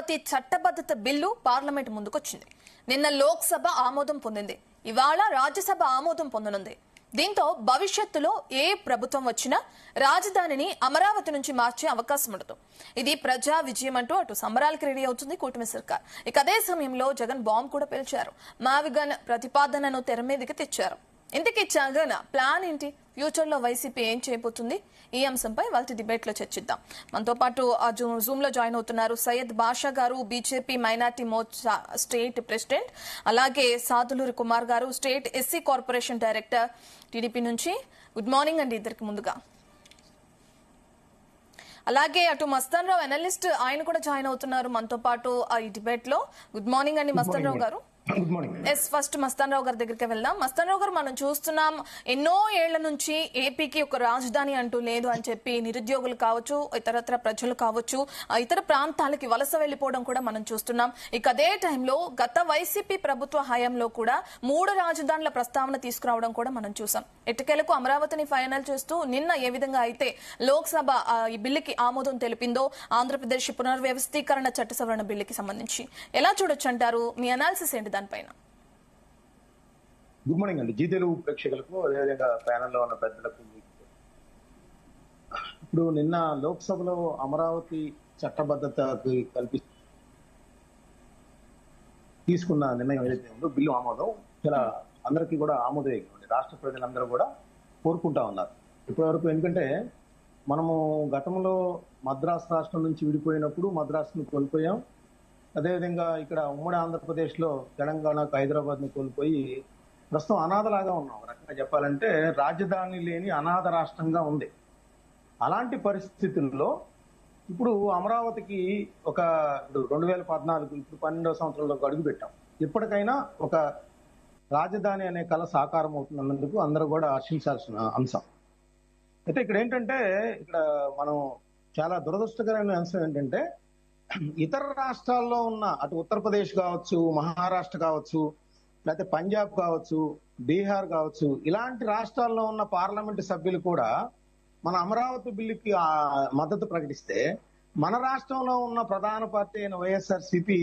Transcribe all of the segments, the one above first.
అమరావతి చట్టబద్ధత bill parliament ముందుకొచ్చింది. నిన్న లోక్సభ ఆమోదం పొందింది. ఇవాళ రాజ్యసభ ఆమోదం పొందనుంది. దీంతో భవిష్యత్తులో ఏ ప్రభుత్వం వచ్చినా రాజధానిని అమరావతి నుంచి మార్చే అవకాశం ఉండదు. ఇది ప్రజా విజయం అంటూ అటు సంబరాలకు రెడీ అవుతుంది కూటమి సర్కార్. ఇక అదే సమయంలో జగన్ బాంబు కూడా పేల్చారు. మావిగన్ ప్రతిపాదనను తెర మీదకి తెచ్చారు. ఇంతకీ జగన్ ప్లాన్ ఏంటి? ఫ్యూచర్ లో వైసీపీ ఏం చేయబోతుంది? ఈ అంశంపై వాళ్ళ డిబేట్ లో చర్చిద్దాం. మనతో పాటు జూమ్ లో జాయిన్ అవుతున్నారు సయ్యద్ బాషా గారు, BJP minority Morcha state president, అలాగే సాదులూరి కుమార్ గారు, state SC corporation director TDP నుంచి. గుడ్ మార్నింగ్ అండి ఇద్దరికి. ముందుగా అలాగే అటు మస్తాన్ రావు అనలిస్ట్, ఆయన కూడా జాయిన్ అవుతున్నారు మనతో పాటు ఈ డిబేట్ లో. గుడ్ మార్నింగ్ అండి మస్తాన్ రావు గారు. ఫస్ట్ మస్తాన్ రావు గారి దగ్గరికి వెళ్దాం. మస్తాన్ రావు గారు, మనం చూస్తున్నాం ఎన్నో ఏళ్ల నుంచి ఏపీకి ఒక రాజధాని అంటూ లేదు అని చెప్పి నిరుద్యోగులు కావచ్చు, ఇతరత్ర ప్రజలు కావచ్చు, ఇతర ప్రాంతాలకి వలస వెళ్లిపోవడం కూడా మనం చూస్తున్నాం. ఇక అదే టైంలో గత వైసీపీ ప్రభుత్వ హయాంలో కూడా 3 రాజధానుల ప్రస్తావన తీసుకురావడం కూడా మనం చూసాం. ఎట్టకేలకు అమరావతిని ఫైనల్ చేస్తూ నిన్న ఏ విధంగా అయితే లోక్సభ ఈ బిల్లుకి ఆమోదం తెలిపిందో, ఆంధ్రప్రదేశ్ పునర్వ్యవస్థీకరణ చట్ట సవరణ బిల్లుకి సంబంధించి ఎలా చూడొచ్చు అంటారు? మీ అనాలిసిస్ ఏంటి దానిపైన? గుడ్ మార్నింగ్ అండి. జీ తెలుగు ప్రేక్షకులకు, అదేవిధంగా ప్యానెల్లో ఉన్న పెద్దలకు. ఇప్పుడు నిన్న లోక్సభలో అమరావతి చట్టబద్ధత తీసుకున్న నిర్ణయం ఏదైతే ఉందో, బిల్లు ఆమోదం చాలా అందరికీ కూడా ఆమోదయోగ్యం. రాష్ట్ర ప్రజలందరూ కూడా కోరుకుంటా ఉన్నారు ఇప్పటివరకు. ఎందుకంటే మనము గతంలో మద్రాసు రాష్ట్రం నుంచి విడిపోయినప్పుడు మద్రాసును కోల్పోయాం. అదేవిధంగా ఇక్కడ ఉమ్మడి ఆంధ్రప్రదేశ్ లో తెలంగాణకు హైదరాబాద్ ని కోల్పోయి ప్రస్తుతం అనాథలాగా ఉన్నాం. రకంగా చెప్పాలంటే రాజధాని లేని అనాథ రాష్ట్రంగా ఉంది. అలాంటి పరిస్థితుల్లో ఇప్పుడు అమరావతికి ఒక 2014 ఇప్పుడు 12వ సంవత్సరంలో అడుగు పెట్టాం. ఇప్పటికైనా ఒక రాజధాని అనే కళ సాకారం అవుతున్నందుకు అందరూ కూడా హర్షించాల్సిన అంశం. అయితే ఇక్కడ ఏంటంటే, ఇక్కడ మనం చాలా దురదృష్టకరమైన అంశం ఏంటంటే, ఇతర రాష్ట్రాల్లో ఉన్న అటు ఉత్తరప్రదేశ్ కావచ్చు, మహారాష్ట్ర కావచ్చు, లేకపోతే పంజాబ్ కావచ్చు, బీహార్ కావచ్చు, ఇలాంటి రాష్ట్రాల్లో ఉన్న పార్లమెంటు సభ్యులు కూడా మన అమరావతి బిల్లుకి మద్దతు ప్రకటిస్తే, మన రాష్ట్రంలో ఉన్న ప్రధాన పార్టీ అయిన వైఎస్ఆర్సీపీ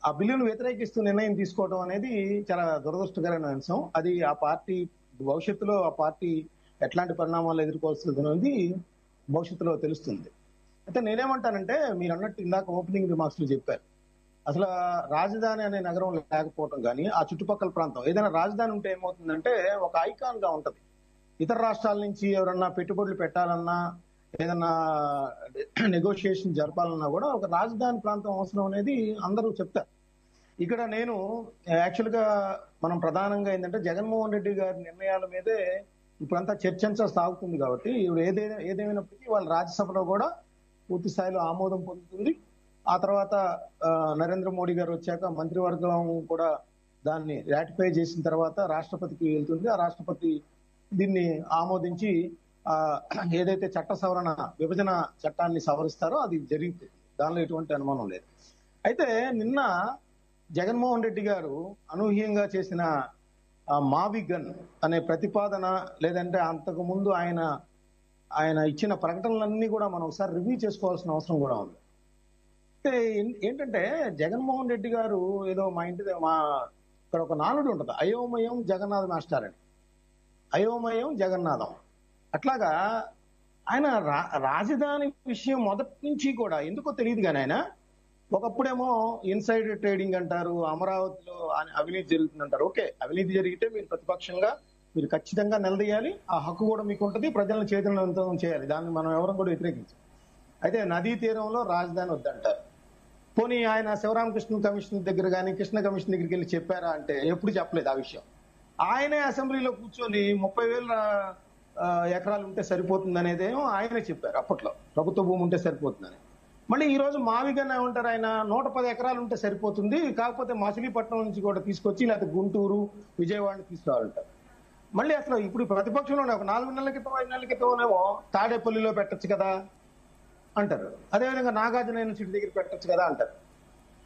ఆ బిల్లును వ్యతిరేకిస్తూ నిర్ణయం తీసుకోవడం అనేది చాలా దురదృష్టకరమైన అంశం. అది ఆ పార్టీ భవిష్యత్తులో ఆ పార్టీ ఎట్లాంటి పరిణామాలు ఎదుర్కోవాల్సింది అనేది భవిష్యత్తులో తెలుస్తుంది. అయితే నేనేమంటానంటే, మీరు అన్నట్టు ఇందాక ఓపెనింగ్ రిమార్క్స్ లో చెప్పారు, అసలు రాజధాని అనే నగరం లేకపోవడం కానీ, ఆ చుట్టుపక్కల ప్రాంతం ఏదైనా రాజధాని ఉంటే ఏమవుతుందంటే ఒక ఐకాన్ గా ఉంటది. ఇతర రాష్ట్రాల నుంచి ఎవరన్నా పెట్టుబడులు పెట్టాలన్నా, ఏదన్నా నెగోషియేషన్ జరపాలన్నా కూడా ఒక రాజధాని ప్రాంతం అవసరం అనేది అందరూ చెప్తారు. ఇక్కడ నేను యాక్చువల్ గా మనం ప్రధానంగా ఏంటంటే, జగన్మోహన్ రెడ్డి గారి నిర్ణయాల మీదే ఇప్పుడంతా చర్చ సాగుతుంది. కాబట్టి ఇప్పుడు ఏదేమైనప్పటికీ వాళ్ళ రాజ్యసభలో కూడా పూర్తి స్థాయిలో ఆమోదం పొందుతుంది. ఆ తర్వాత నరేంద్ర మోడీ గారు వచ్చాక మంత్రివర్గం కూడా దాన్ని రాటిఫై చేసిన తర్వాత రాష్ట్రపతికి వెళ్తుంది. ఆ రాష్ట్రపతి దీన్ని ఆమోదించి ఏదైతే చట్ట సవరణ విభజన చట్టాన్ని సవరిస్తారో అది జరుగుతుంది. దానిలో ఎటువంటి అనుమానం లేదు. అయితే నిన్న జగన్మోహన్ రెడ్డి గారు అనూహ్యంగా చేసిన మావిగన్ అనే ప్రతిపాదన, లేదంటే అంతకు ముందు ఆయన ఇచ్చిన ప్రకటనలన్నీ కూడా మనం ఒకసారి రివ్యూ చేసుకోవాల్సిన అవసరం కూడా ఉంది. అయితే ఏంటంటే, జగన్మోహన్ రెడ్డి గారు ఏదో మా ఇక్కడ ఒక నానుడు ఉంటుంది, అయోమయం జగన్నాథ మాస్టర్ అని. అయోమయం జగన్నాథం. అట్లాగా ఆయన రాజధాని విషయం మొదటి నుంచి కూడా ఎందుకో తెలియదు కానీ ఆయన ఒకప్పుడేమో ఇన్సైడ్ ట్రేడింగ్ అంటారు, అమరావతిలో అవినీతి జరుగుతుందంటారు. ఓకే, అవినీతి జరిగితే మీరు ప్రతిపక్షంగా మీరు ఖచ్చితంగా నిలదీయాలి, ఆ హక్కు కూడా మీకు ఉంటుంది, ప్రజలను చైతన్యవంతం చేయాలి, దాన్ని మనం ఎవరం కూడా వ్యతిరేకించాం. అయితే నదీ తీరంలో రాజధాని వద్దంటారు. పోనీ ఆయన శివరామకృష్ణ కమిషన్ దగ్గర కానీ కృష్ణ కమిషన్ దగ్గరికి వెళ్ళి చెప్పారా అంటే ఎప్పుడు చెప్పలేదు ఆ విషయం. ఆయనే అసెంబ్లీలో కూర్చొని 30,000 ఎకరాలు ఉంటే సరిపోతుంది అనేదేమో ఆయనే చెప్పారు అప్పట్లో, ప్రభుత్వ భూమి ఉంటే సరిపోతుందని. మళ్ళీ ఈ రోజు మావిగన్ ఏమంటారు, ఆయన 110 ఎకరాలు ఉంటే సరిపోతుంది, కాకపోతే మచిలీపట్నం నుంచి కూడా తీసుకొచ్చి లేకపోతే గుంటూరు, విజయవాడని తీసుకురావాలంటారు. మళ్ళీ అసలు ఇప్పుడు ప్రతిపక్షంలోనే ఒక 4 నెలల క్రితం 5 నెలల క్రితంనేమో తాడేపల్లిలో పెట్టచ్చు కదా అంటారు. అదేవిధంగా నాగార్జున యూనివర్సిటీ దగ్గర పెట్టచ్చు కదా అంటారు.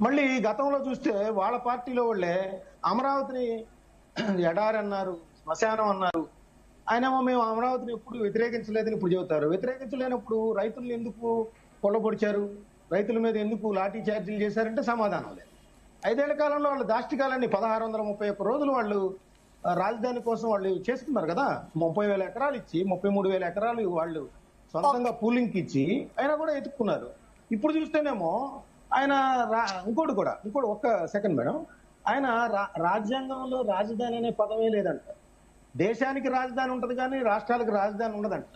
మళ్ళీ గతంలో చూస్తే వాళ్ళ పార్టీలో వాళ్ళే అమరావతిని ఎడారి అన్నారు, శ్మశానం అన్నారు. ఆయనేమో మేము అమరావతిని ఎప్పుడు వ్యతిరేకించలేదని ఇప్పుడు చెబుతారు. వ్యతిరేకించలేనప్పుడు రైతులను ఎందుకు కొల్లబొడిచారు? రైతుల మీద ఎందుకు లాఠీ చార్జీలు చేశారంటే సమాధానం లేదు. 5 ఏళ్ల కాలంలో వాళ్ళు దాష్టికాలన్నీ 1631 రోజులు వాళ్ళు రాజధాని కోసం వాళ్ళు చేసుకున్నారు కదా. 30,000 ఎకరాలు ఇచ్చి 33,000 ఎకరాలు వాళ్ళు సొంతంగా పూలింగ్కి ఇచ్చి అయినా కూడా ఎత్తుక్కున్నారు. ఇప్పుడు చూస్తేనేమో ఆయన ఇంకోటి ఒక్క సెకండ్ మేడం, ఆయన రాజ్యాంగంలో రాజధాని అనే పదమే లేదంట. దేశానికి రాజధాని ఉంటది కానీ రాష్ట్రాలకు రాజధాని ఉండదంట.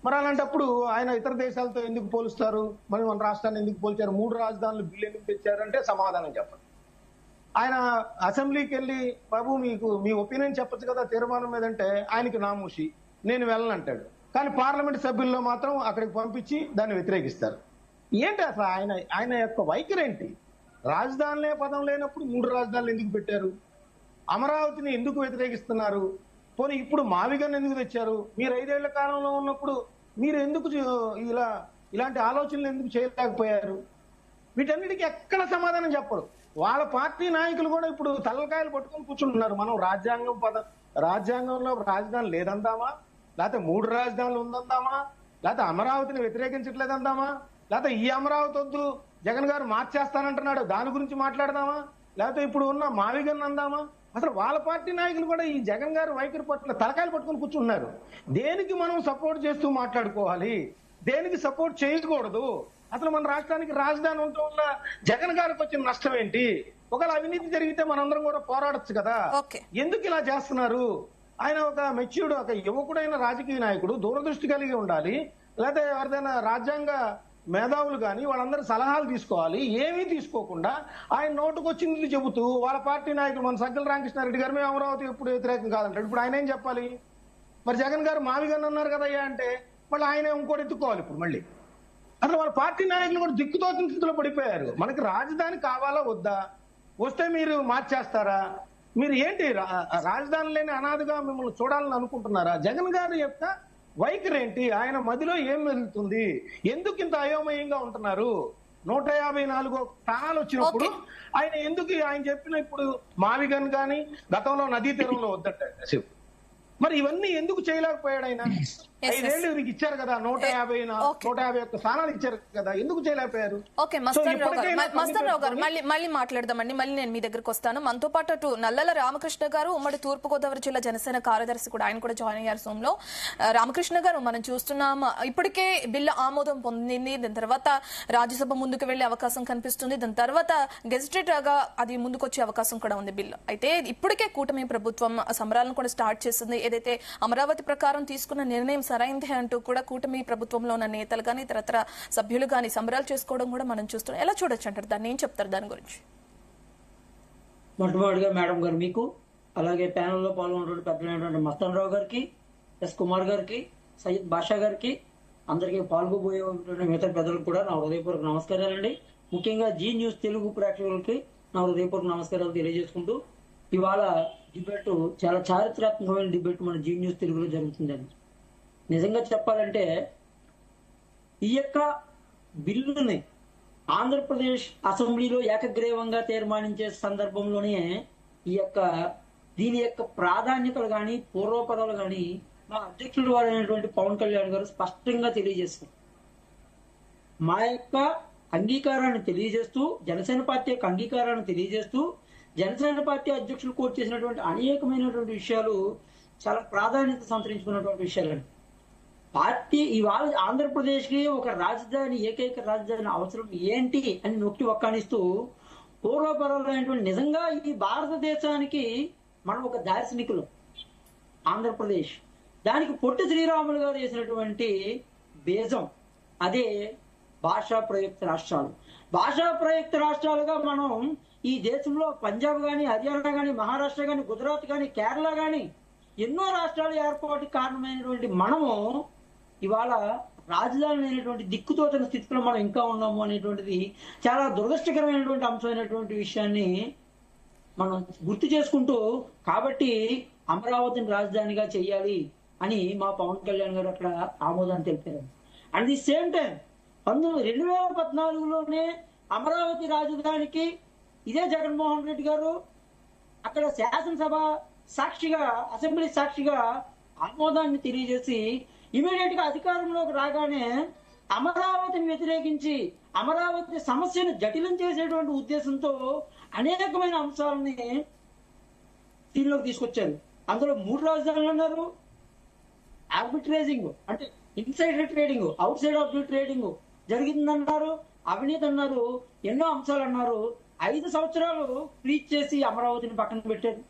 మరి అలాంటప్పుడు ఆయన ఇతర దేశాలతో ఎందుకు పోలుస్తారు? మరి మన రాష్ట్రాన్ని ఎందుకు పోల్చారు? 3 రాజధానులు బిల్లు ఎందుకు తెచ్చారంటే సమాధానం చెప్పండి. ఆయన అసెంబ్లీకి వెళ్ళి బాబు మీకు మీ ఒపీనియన్ చెప్పొచ్చు కదా తీర్మానం మీద అంటే ఆయనకి నామూషి, నేను వెళ్ళనంటాడు. కానీ పార్లమెంట్ సభ్యుల్లో మాత్రం అక్కడికి పంపించి దాన్ని వ్యతిరేకిస్తారు. ఏంటి అసలు ఆయన యొక్క వైఖరి ఏంటి? రాజధానిలే పదం లేనప్పుడు 3 రాజధానులు ఎందుకు పెట్టారు? అమరావతిని ఎందుకు వ్యతిరేకిస్తున్నారు? పోనీ ఇప్పుడు మావిగన్ ఎందుకు తెచ్చారు? మీరు 5 ఏళ్ల కాలంలో ఉన్నప్పుడు మీరు ఎందుకు ఇలాంటి ఆలోచనలు ఎందుకు చేయలేకపోయారు? వీటన్నిటికీ ఎక్కడ సమాధానం చెప్పరు. వాళ్ళ పార్టీ నాయకులు కూడా ఇప్పుడు తలకాయలు పట్టుకొని కూర్చుంటున్నారు. మనం రాజ్యాంగంలో రాజధాని లేదందామా, లేకపోతే 3 రాజధానులు ఉందందామా, లేకపోతే అమరావతిని వ్యతిరేకించట్లేదందామా, లేకపోతే ఈ అమరావతి వద్దు జగన్ గారు మార్చేస్తానంటున్నాడు దాని గురించి మాట్లాడదామా, లేకపోతే ఇప్పుడు ఉన్న మావిగన్ అందామా? అసలు వాళ్ళ పార్టీ నాయకులు కూడా ఈ జగన్ గారు వైఖరి పట్ల తలకాయలు పట్టుకొని కూర్చున్నారు. దేనికి మనం సపోర్ట్ చేస్తూ మాట్లాడుకోవాలి, దేనికి సపోర్ట్ చేయకూడదు? అసలు మన రాష్ట్రానికి రాజధాని ఉండటం వల్ల జగన్ గారికి వచ్చిన నష్టం ఏంటి? ఒకవేళ అవినీతి జరిగితే మనందరం కూడా పోరాడొచ్చు కదా. ఎందుకు ఇలా చేస్తున్నారు? ఆయన ఒక మెచ్యూర్డ్, ఒక యువకుడైన రాజకీయ నాయకుడు, దూరదృష్టి కలిగి ఉండాలి. లేకపోతే ఎవరిదైనా రాజ్యాంగ మేధావులు కానీ వాళ్ళందరూ సలహాలు తీసుకోవాలి. ఏమీ తీసుకోకుండా ఆయన నోటుకొచ్చింది చెబుతూ వాళ్ళ పార్టీ నాయకులు మన సజ్జల రామకృష్ణారెడ్డి గారు మేము అమరావతి ఎప్పుడు వ్యతిరేకం కాదంటాడు. ఇప్పుడు ఆయన ఏం చెప్పాలి? మరి జగన్ గారు మావిగన్ అన్నారు కదయ్యా అంటే మళ్ళీ ఆయన ఇంకోటి ఎత్తుకోవాలి. ఇప్పుడు మళ్ళీ అసలు వాళ్ళ పార్టీ నాయకులు కూడా దిక్కుతోచిన స్థితిలో పడిపోయారు. మనకి రాజధాని కావాలా వద్దా, వస్తే మీరు మార్చేస్తారా? మీరు ఏంటి రాజధాని లేని అనాదిగా మిమ్మల్ని చూడాలని అనుకుంటున్నారా? జగన్ గారి యొక్క వైఖరి ఏంటి? ఆయన మదిలో ఏం వెళ్తుంది? ఎందుకు ఇంత అయోమయంగా ఉంటున్నారు? 154 స్థానాలు వచ్చినప్పుడు ఆయన ఎందుకు ఆయన చెప్పిన ఇప్పుడు మావిగన్ కానీ గతంలో నదీ తీరంలో వద్దట. మరి ఇవన్నీ ఎందుకు చేయలేకపోయాడు ఆయన? 5 ఏళ్ళు వీరికి ఇచ్చారు కదా, 151 స్థానాలు ఇచ్చారు కదా, ఎందుకు చేయలేకపోయారు? ఓకే మస్తర్ గారు మళ్ళీ మాట్లాడదామండి. మళ్ళీ నేను మీ దగ్గరకు వస్తాను. మనతో పాటు అటు నల్లల రామకృష్ణ గారు, ఉమ్మడి తూర్పుగోదావరి జిల్లా జనసేన కార్యదర్శి కూడా, ఆయన కూడా జాయిన్ అయ్యారు సోమ్ లో. రామకృష్ణ గారు, మనం చూస్తున్నాం ఇప్పటికే బిల్లు ఆమోదం పొందింది. దాని తర్వాత రాజ్యసభ ముందుకు వెళ్లే అవకాశం కనిపిస్తుంది. దాని తర్వాత గెజిటెడ్ గా అది ముందుకు వచ్చే అవకాశం కూడా ఉంది బిల్లు. అయితే ఇప్పటికే కూటమి ప్రభుత్వం సమరాలను కూడా స్టార్ట్ చేసింది. ఏదైతే అమరావతి ప్రకారం తీసుకున్న నిర్ణయం సరైందే అంటూ కూడా కూటమి ప్రభుత్వంలో ఉన్న నేతలు కానీ ఇతరత్ర సభ్యులు కానీ సంబరాలు చేసుకోవడం కూడా మనం చూస్తున్నాం. ఎలా చూడొచ్చు అంటారు? దాన్ని ఏం చెప్తారు దాని గురించి? మొట్టమొదటిగా మేడం గారు మీకు, అలాగే ప్యానెల్లో పాల్గొన్నటువంటి పెద్దలైనటువంటి మస్తన్ రావు గారికి, ఎస్ కుమార్ గారికి, సయ్యద్ బాషా గారికి, అందరికీ పాల్గొబోయే మిగతా పెద్దలకు కూడా నా హృదయపూర్వక నమస్కారాలండి. ముఖ్యంగా జీ న్యూస్ తెలుగు ప్రేక్షకులకి నా హృదయపూర్వక నమస్కారాలు తెలియజేసుకుంటూ, ఇవాళ డిబేట్ చాలా చారిత్రాత్మకమైన డిబేట్ మన జీ న్యూస్ తెలుగులో జరుగుతుందండి. నిజంగా చెప్పాలంటే ఈ యొక్క బిల్లుని ఆంధ్రప్రదేశ్ అసెంబ్లీలో ఏకగ్రీవంగా తీర్మానించే సందర్భంలోనే దీని యొక్క ప్రాధాన్యతలు కానీ పూర్వపదాలు కానీ మా అధ్యక్షుడు వారైనటువంటి పవన్ కళ్యాణ్ గారు స్పష్టంగా తెలియజేస్తారు. మా యొక్క అంగీకారాన్ని తెలియజేస్తూ, జనసేన పార్టీ యొక్క అంగీకారాన్ని తెలియజేస్తూ, జనసేన పార్టీ అధ్యక్షులు కోట్ చేసినటువంటి అనేకమైనటువంటి విషయాలు చాలా ప్రాధాన్యత సంతరించుకున్నటువంటి విషయాలండి. పార్టీ ఇవాళ ఆంధ్రప్రదేశ్ కి ఒక రాజధాని, ఏకైక రాజధాని అవసరం ఏంటి అని నొక్కి ఒక్కానిస్తూ పూర్వపరాలైనటువంటి నిజంగా ఈ భారతదేశానికి మనం ఒక దార్శనికులు ఆంధ్రప్రదేశ్. దానికి పొట్టి శ్రీరాములు గారు చేసినటువంటి బీజం అదే భాషా ప్రయుక్త రాష్ట్రాలు. భాషా ప్రయుక్త రాష్ట్రాలుగా మనం ఈ దేశంలో పంజాబ్ గాని, హర్యానా గాని, మహారాష్ట్ర గాని, గుజరాత్ గాని, కేరళ గాని ఎన్నో రాష్ట్రాలు ఏర్పాటుకి కారణమైనటువంటి మనము ఇవాళ రాజధాని లేనటువంటి దిక్కుతోచని స్థితిలో మనం ఇంకా ఉన్నాము అనేటువంటిది చాలా దురదృష్టకరమైనటువంటి అంశమైనటువంటి విషయాన్ని మనం గుర్తు చేసుకుంటూ, కాబట్టి అమరావతిని రాజధానిగా చేయాలి అని మా పవన్ కళ్యాణ్ గారు అక్కడ ఆమోదాన్ని తెలిపారు. అట్ ది సేమ్ టైం 2014లోనే అమరావతి రాజధానికి ఇదే జగన్మోహన్ రెడ్డి గారు అక్కడ శాసనసభ సాక్షిగా, అసెంబ్లీ సాక్షిగా ఆమోదాన్ని తెలియజేసి ఇమీడియట్ గా అధికారంలోకి రాగానే అమరావతిని వ్యతిరేకించి అమరావతి సమస్యను జటిలం చేసేటువంటి ఉద్దేశంతో అనేకమైన అంశాలని దీనిలోకి తీసుకొచ్చారు. అందులో 3 రాజధానులు అన్నారు, ఆర్బిట్రేజింగ్ అంటే insider trading, out side of the trading జరిగిందన్నారు, అవినీతి అన్నారు, ఎన్నో అంశాలు అన్నారు. 5 సంవత్సరాలు ఫ్రీజ్ చేసి అమరావతిని పక్కన పెట్టారు.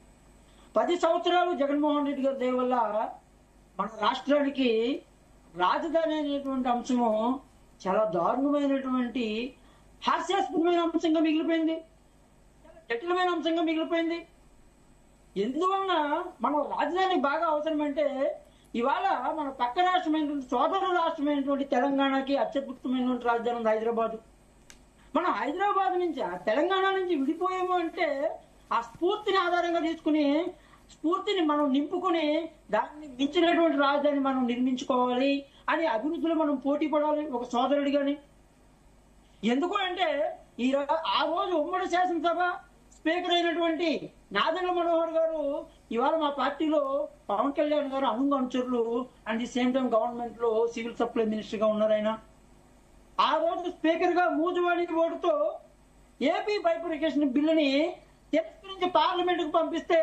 10 సంవత్సరాలు జగన్మోహన్ రెడ్డి గారి దయ వల్ల మన రాష్ట్రానికి రాజధాని అనేటువంటి అంశము చాలా దారుణమైనటువంటి హాస్యాస్పదమైన అంశంగా మిగిలిపోయింది, చాలా జటిలమైన అంశంగా మిగిలిపోయింది. ఎందువలన మన రాజధాని బాగా అవసరమంటే ఇవాళ మన పక్క రాష్ట్రమైనటువంటి సోదర రాష్ట్రమైనటువంటి తెలంగాణకి అత్యద్భుతమైనటువంటి రాజధాని ఉంది హైదరాబాద్. మనం హైదరాబాద్ నుంచి తెలంగాణ నుంచి విడిపోయాము అంటే ఆ స్ఫూర్తిని ఆధారంగా తీసుకుని స్ఫూర్తిని మనం నింపుకుని దాన్ని మించినటువంటి రాజధాని మనం నిర్మించుకోవాలి అని అభివృద్ధిలో మనం పోటీ పడాలి ఒక సోదరుడి గాని. ఎందుకు అంటే ఆ రోజు ఉమ్మడి శాసనసభ స్పీకర్ అయినటువంటి నాదెండ్ల మనోహర్ గారు ఇవాళ మా పార్టీలో పవన్ కళ్యాణ్ గారు అనుచరులు and the same time government లో సివిల్ సప్లై మినిస్టర్ గా ఉన్నారు ఆయన. ఆ రోజు స్పీకర్ గా మూజువాణి ఓటుతో ఏపీ బైఫర్కేషన్ బిల్లుని తిరస్కరించి పార్లమెంట్ కు పంపిస్తే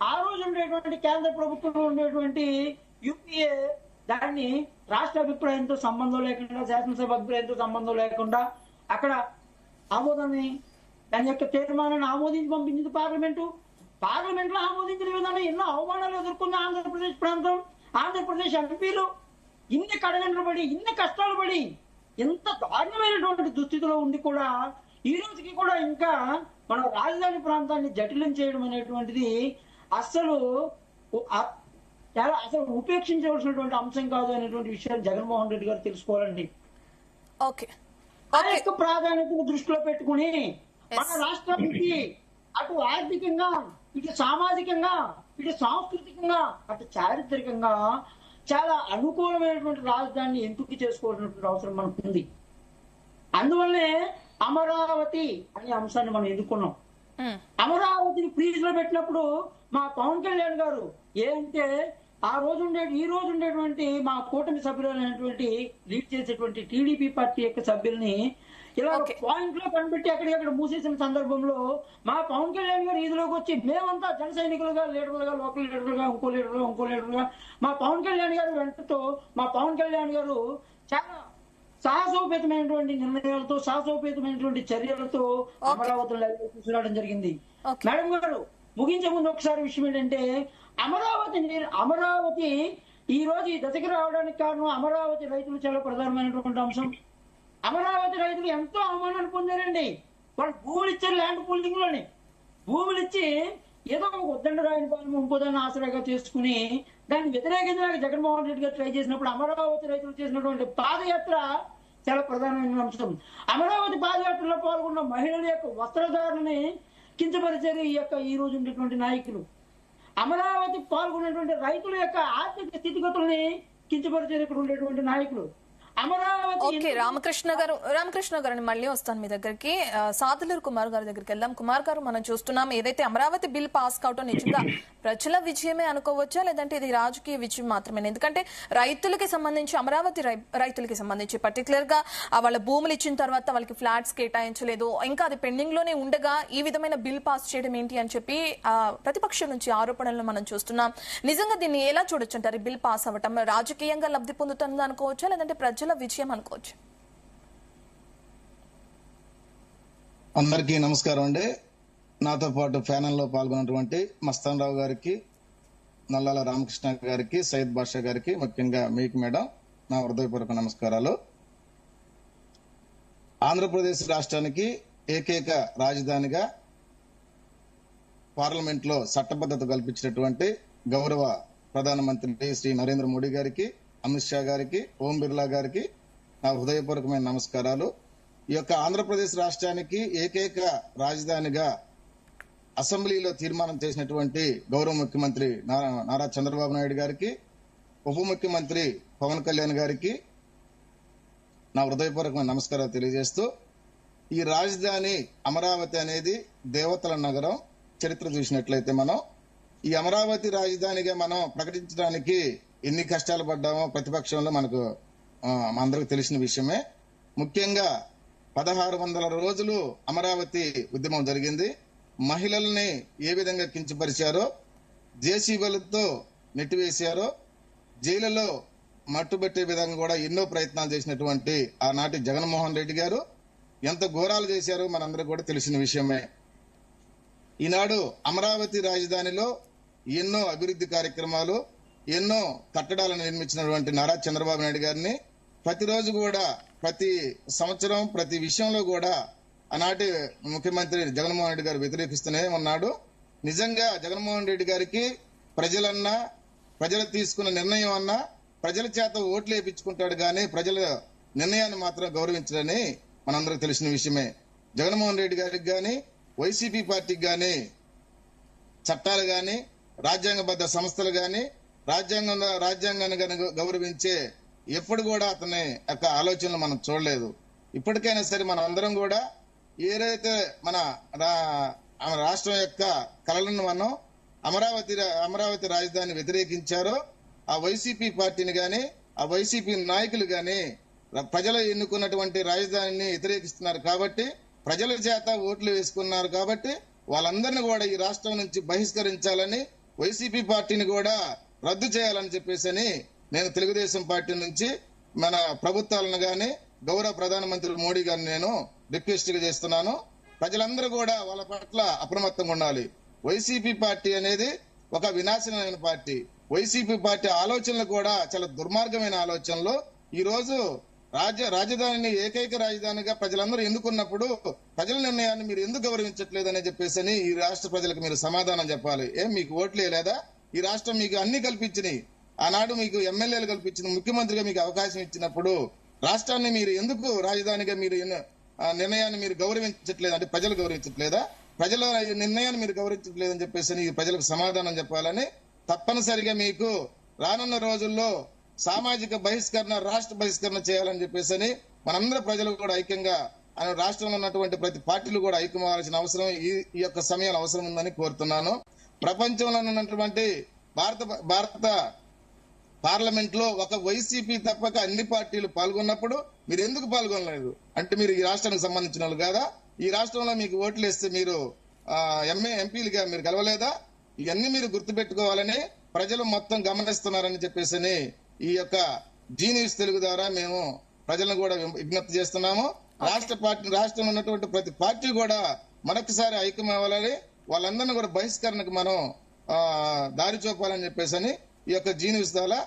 ఆ రోజు ఉండేటువంటి కేంద్ర ప్రభుత్వంలో ఉండేటువంటి యూపీఏ దాన్ని రాష్ట్ర అభిప్రాయంతో సంబంధం లేకుండా శాసనసభ అభిప్రాయంతో సంబంధం లేకుండా అక్కడ ఆమోదాన్ని దాని యొక్క తీర్మానాన్ని ఆమోదించి పంపించింది పార్లమెంట్ లో ఆమోదించిన విధానం ఎన్నో అవమానాలు ఎదుర్కొంది ఆంధ్రప్రదేశ్ ప్రాంతం. ఆంధ్రప్రదేశ్ ఎంపీలు ఇన్ని కడగంటలు పడి ఇన్ని కష్టాలు పడి ఎంత దారుణమైనటువంటి దుస్థితిలో ఉండి కూడా ఈ రోజుకి కూడా ఇంకా మన రాజధాని ప్రాంతాన్ని జటిలం చేయడం అనేటువంటిది అసలు ఉపేక్షించవలసినటువంటి అంశం కాదు అనేటువంటి విషయాన్ని జగన్మోహన్ రెడ్డి గారు తెలుసుకోవాలండి. ఆ యొక్క ప్రాధాన్యతను దృష్టిలో పెట్టుకుని మన రాష్ట్రానికి అటు ఆర్థికంగా ఇటు సామాజికంగా ఇటు సాంస్కృతికంగా అటు చారిత్రకంగా చాలా అనుకూలమైనటువంటి రాజధానిని ఎంపిక చేసుకోవాల్సినటువంటి అవసరం మనకు ఉంది. అందువల్లనే అమరావతి అనే అంశాన్ని మనం ఎన్నుకున్నాం. అమరావతిని ఫ్రీజ్ లో పెట్టినప్పుడు మా పవన్ కళ్యాణ్ గారు ఏంటంటే ఈ రోజు ఉండేటువంటి మా కూటమి సభ్యులైనటువంటి లీడ్ చేసేటువంటి టీడీపీ పార్టీ యొక్క సభ్యుల్ని ఇలా పాయింట్ లో కనిపెట్టి అక్కడికక్కడ మూసేసిన సందర్భంలో మా పవన్ కళ్యాణ్ గారు ఈదిలోకి వచ్చి మేమంతా జన సైనికులుగా లీడర్లుగా లోకల్ లీడర్లుగా ఇంకో లీడర్గా మా పవన్ కళ్యాణ్ గారు వెంటతో మా పవన్ కళ్యాణ్ గారు చాలా సాహసోపేతమైనటువంటి నిర్ణయాలతో సాహసోపేతమైనటువంటి చర్యలతో అమరావతిలో తీసుకురావడం జరిగింది. మేడం గారు ముగించే ముందు ఒకసారి విషయం ఏంటంటే అమరావతి ఈ రోజు ఈ దశకి రావడానికి కారణం అమరావతి రైతులు చాలా ప్రధానమైనటువంటి అంశం. అమరావతి రైతులు ఎంతో అవమానాన్ని పొందారండి. వాళ్ళు భూములు ఇచ్చారు, ల్యాండ్ పూలింగ్ లోని భూములు ఇచ్చి ఏదో ఒక ఉద్దండ రాయని పాలన ఇంకోదాన్ని ఆసరాగా చేసుకుని దాన్ని వ్యతిరేకించడానికి జగన్మోహన్ రెడ్డి గారు ట్రై చేసినప్పుడు అమరావతి రైతులు చేసినటువంటి పాదయాత్ర చాలా ప్రధానమైన అంశం. అమరావతి పాదయాత్రలో పాల్గొన్న మహిళల యొక్క వస్త్రధారణని కించపరిచారు ఈ రోజు ఉండేటువంటి నాయకులు. అమరావతి పాల్గొన్నటువంటి రైతుల యొక్క ఆర్థిక స్థితిగతుల్ని కించపరిచారు ఇక్కడ ఉండేటువంటి నాయకులు. రామకృష్ణ గారు మళ్ళీ వస్తాను మీ దగ్గరికి. సాదులూరు కుమార్ గారి దగ్గరికి వెళ్దాం. కుమార్ గారు, మనం చూస్తున్నాం ఏదైతే అమరావతి బిల్ పాస్ కావటం నిజంగా ప్రజల విజయమే అనుకోవచ్చా, లేదంటే ఇది రాజకీయ విజయం మాత్రమే? ఎందుకంటే రైతులకి సంబంధించి అమరావతి రైతులకి సంబంధించి పర్టికులర్ గా వాళ్ళ భూములు ఇచ్చిన తర్వాత వాళ్ళకి ఫ్లాట్స్ కేటాయించలేదు, ఇంకా అది పెండింగ్ లోనే ఉండగా ఈ విధమైన బిల్ పాస్ చేయడం ఏంటి అని చెప్పి ప్రతిపక్షం నుంచి ఆరోపణలను మనం చూస్తున్నాం. నిజంగా దీన్ని ఎలా చూడొచ్చు అంటారు? బిల్ పాస్ అవ్వటం రాజకీయంగా లబ్ధి పొందుతుంది అనుకోవచ్చా, లేదంటే ప్రజల విజయం అనుకోవచ్చు? అందరికీ నమస్కారం అండి. నాతో పాటు ప్యానెల్లో పాల్గొన్నటువంటి మస్తాన్ రావు గారికి, నల్లాల రామకృష్ణ గారికి, సయ్యద్ బాషా గారికి, ముఖ్యంగా మీకు మేడం నా హృదయపూర్వక నమస్కారాలు. ఆంధ్రప్రదేశ్ రాష్ట్రానికి ఏకైక రాజధానిగా పార్లమెంట్ లో చట్టబద్ధత కల్పించినటువంటి గౌరవ ప్రధానమంత్రి శ్రీ నరేంద్ర మోడీ గారికి, అమిత్ షా గారికి, ఓం బిర్లా గారికి నా హృదయపూర్వకమైన నమస్కారాలు. ఈ యొక్క ఆంధ్రప్రదేశ్ రాష్ట్రానికి ఏకైక రాజధానిగా అసెంబ్లీలో తీర్మానం చేసినటువంటి గౌరవ ముఖ్యమంత్రి నారా చంద్రబాబు నాయుడు గారికి, ఉప ముఖ్యమంత్రి పవన్ కళ్యాణ్ గారికి నా హృదయపూర్వకమైన నమస్కారాలు తెలియజేస్తూ, ఈ రాజధాని అమరావతి అనేది దేవతల నగరం. చరిత్ర చూసినట్లయితే మనం ఈ అమరావతి రాజధానిగా మనం ప్రకటించడానికి ఎన్ని కష్టాలు పడ్డామో ప్రతిపక్షంలో మనకు మా అందరికి తెలిసిన విషయమే. ముఖ్యంగా 1600 రోజులు అమరావతి ఉద్యమం జరిగింది. మహిళల్ని ఏ విధంగా కించపరిచారో, జేసీబీలతో నెట్టివేశారో, జైలులో మట్టుబెట్టే విధంగా కూడా ఎన్నో ప్రయత్నాలు చేసినటువంటి ఆనాటి జగన్మోహన్ రెడ్డి గారు ఎంత ఘోరాలు చేశారో మనందరికీ కూడా తెలిసిన విషయమే. ఈనాడు అమరావతి రాజధానిలో ఎన్నో అభివృద్ధి కార్యక్రమాలు, ఎన్నో కట్టడాలను నిర్మించినటువంటి నారా చంద్రబాబు నాయుడు గారిని ప్రతిరోజు కూడా, ప్రతి సంవత్సరం, ప్రతి విషయంలో కూడా ఆనాటి ముఖ్యమంత్రి జగన్మోహన్ రెడ్డి గారు వ్యతిరేకిస్తూనే ఉన్నాడు. నిజంగా జగన్మోహన్ రెడ్డి గారికి ప్రజలన్నా, ప్రజలు తీసుకున్న నిర్ణయం అన్నా, ప్రజల చేత ఓట్లు వేయించుకుంటాడు కానీ ప్రజల నిర్ణయాన్ని మాత్రం గౌరవించడని మనందరికి తెలిసిన విషయమే. జగన్మోహన్ రెడ్డి గారికి గాని, వైసీపీ పార్టీకి గాని చట్టాలు గాని, రాజ్యాంగబద్ధ సంస్థలు గాని, రాజ్యాంగాన్ని గాని గౌరవించే ఎప్పుడు కూడా అతని యొక్క ఆలోచనలు మనం చూడలేదు. ఇప్పటికైనా సరే మనం అందరం కూడా ఏదైతే మన రాష్ట్రం యొక్క కళలను మనం అమరావతి రాజధాని వ్యతిరేకించారో ఆ వైసీపీ పార్టీని గాని, ఆ వైసీపీ నాయకులు గాని ప్రజలు ఎన్నుకున్నటువంటి రాజధానిని వ్యతిరేకిస్తున్నారు కాబట్టి, ప్రజల చేత ఓట్లు వేసుకున్నారు కాబట్టి వాళ్ళందరినీ కూడా ఈ రాష్ట్రం నుంచి బహిష్కరించాలని, వైసీపీ పార్టీని కూడా రద్దు చేయాలని చెప్పేసి నేను తెలుగుదేశం పార్టీ నుంచి మన ప్రభుత్వాలను గాని, గౌరవ ప్రధానమంత్రి మోడీ గారిని నేను రిక్వెస్ట్ గా చేస్తున్నాను. ప్రజలందరూ కూడా వాళ్ళ పట్ల అప్రమత్తంగా ఉండాలి. వైసీపీ పార్టీ అనేది ఒక వినాశనమైన పార్టీ. వైసీపీ పార్టీ ఆలోచనలు కూడా చాలా దుర్మార్గమైన ఆలోచనలు. ఈ రోజు రాజధానిని ఏకైక రాజధానిగా ప్రజలందరూ ఎన్నుకున్నప్పుడు ప్రజల నిర్ణయాన్ని మీరు ఎందుకు గౌరవించట్లేదని చెప్పేసి ఈ రాష్ట్ర ప్రజలకు మీరు సమాధానం చెప్పాలి. మీకు ఓట్లే లేదా? ఈ రాష్ట్రం మీకు అన్ని కల్పించినాయి. ఆనాడు మీకు ఎమ్మెల్యేలు కల్పించిన, ముఖ్యమంత్రిగా మీకు అవకాశం ఇచ్చినప్పుడు రాష్ట్రాన్ని మీరు ఎందుకు రాజధానిగా మీరు నిర్ణయాన్ని మీరు గౌరవించట్లేదు? అంటే ప్రజలు గౌరవించట్లేదా? ప్రజల నిర్ణయాన్ని మీరు గౌరవించట్లేదని చెప్పేసి ఈ ప్రజలకు సమాధానం చెప్పాలని, తప్పనిసరిగా మీకు రానున్న రోజుల్లో సామాజిక బహిష్కరణ, రాష్ట్ర బహిష్కరణ చేయాలని చెప్పేసి మనందరూ ప్రజలు కూడా ఐక్యంగా, రాష్ట్రంలో ఉన్నటువంటి ప్రతి పార్టీలు కూడా ఐక్యమవ్వాల్సిన అవసరం ఈ యొక్క సమయంలో అవసరం ఉందని కోరుతున్నాను. ప్రపంచంలో ఉన్నటువంటి భారత పార్లమెంట్ లో ఒక వైసీపీ తప్పక అన్ని పార్టీలు పాల్గొన్నప్పుడు మీరు ఎందుకు పాల్గొనలేదు? అంటే మీరు ఈ రాష్ట్రానికి సంబంధించిన వాళ్ళు కాదా? ఈ రాష్ట్రంలో మీకు ఓట్లు వేస్తే మీరు ఎంపీలుగా మీరు గెలవలేదా? ఇవన్నీ మీరు గుర్తుపెట్టుకోవాలని ప్రజలు మొత్తం గమనిస్తున్నారని చెప్పేసి ఈ యొక్క జీ న్యూస్ తెలుగు ద్వారా మేము ప్రజలను కూడా విజ్ఞప్తి చేస్తున్నాము. రాష్ట్రంలో ఉన్నటువంటి ప్రతి పార్టీ కూడా మరొకసారి ఐక్యం అవ్వాలని, వాళ్ళందరినీ కూడా బహిష్కరణకు మనం దారి చూపాలని చెప్పేసి ఈ యొక్క జీ న్యూస్ ద్వారా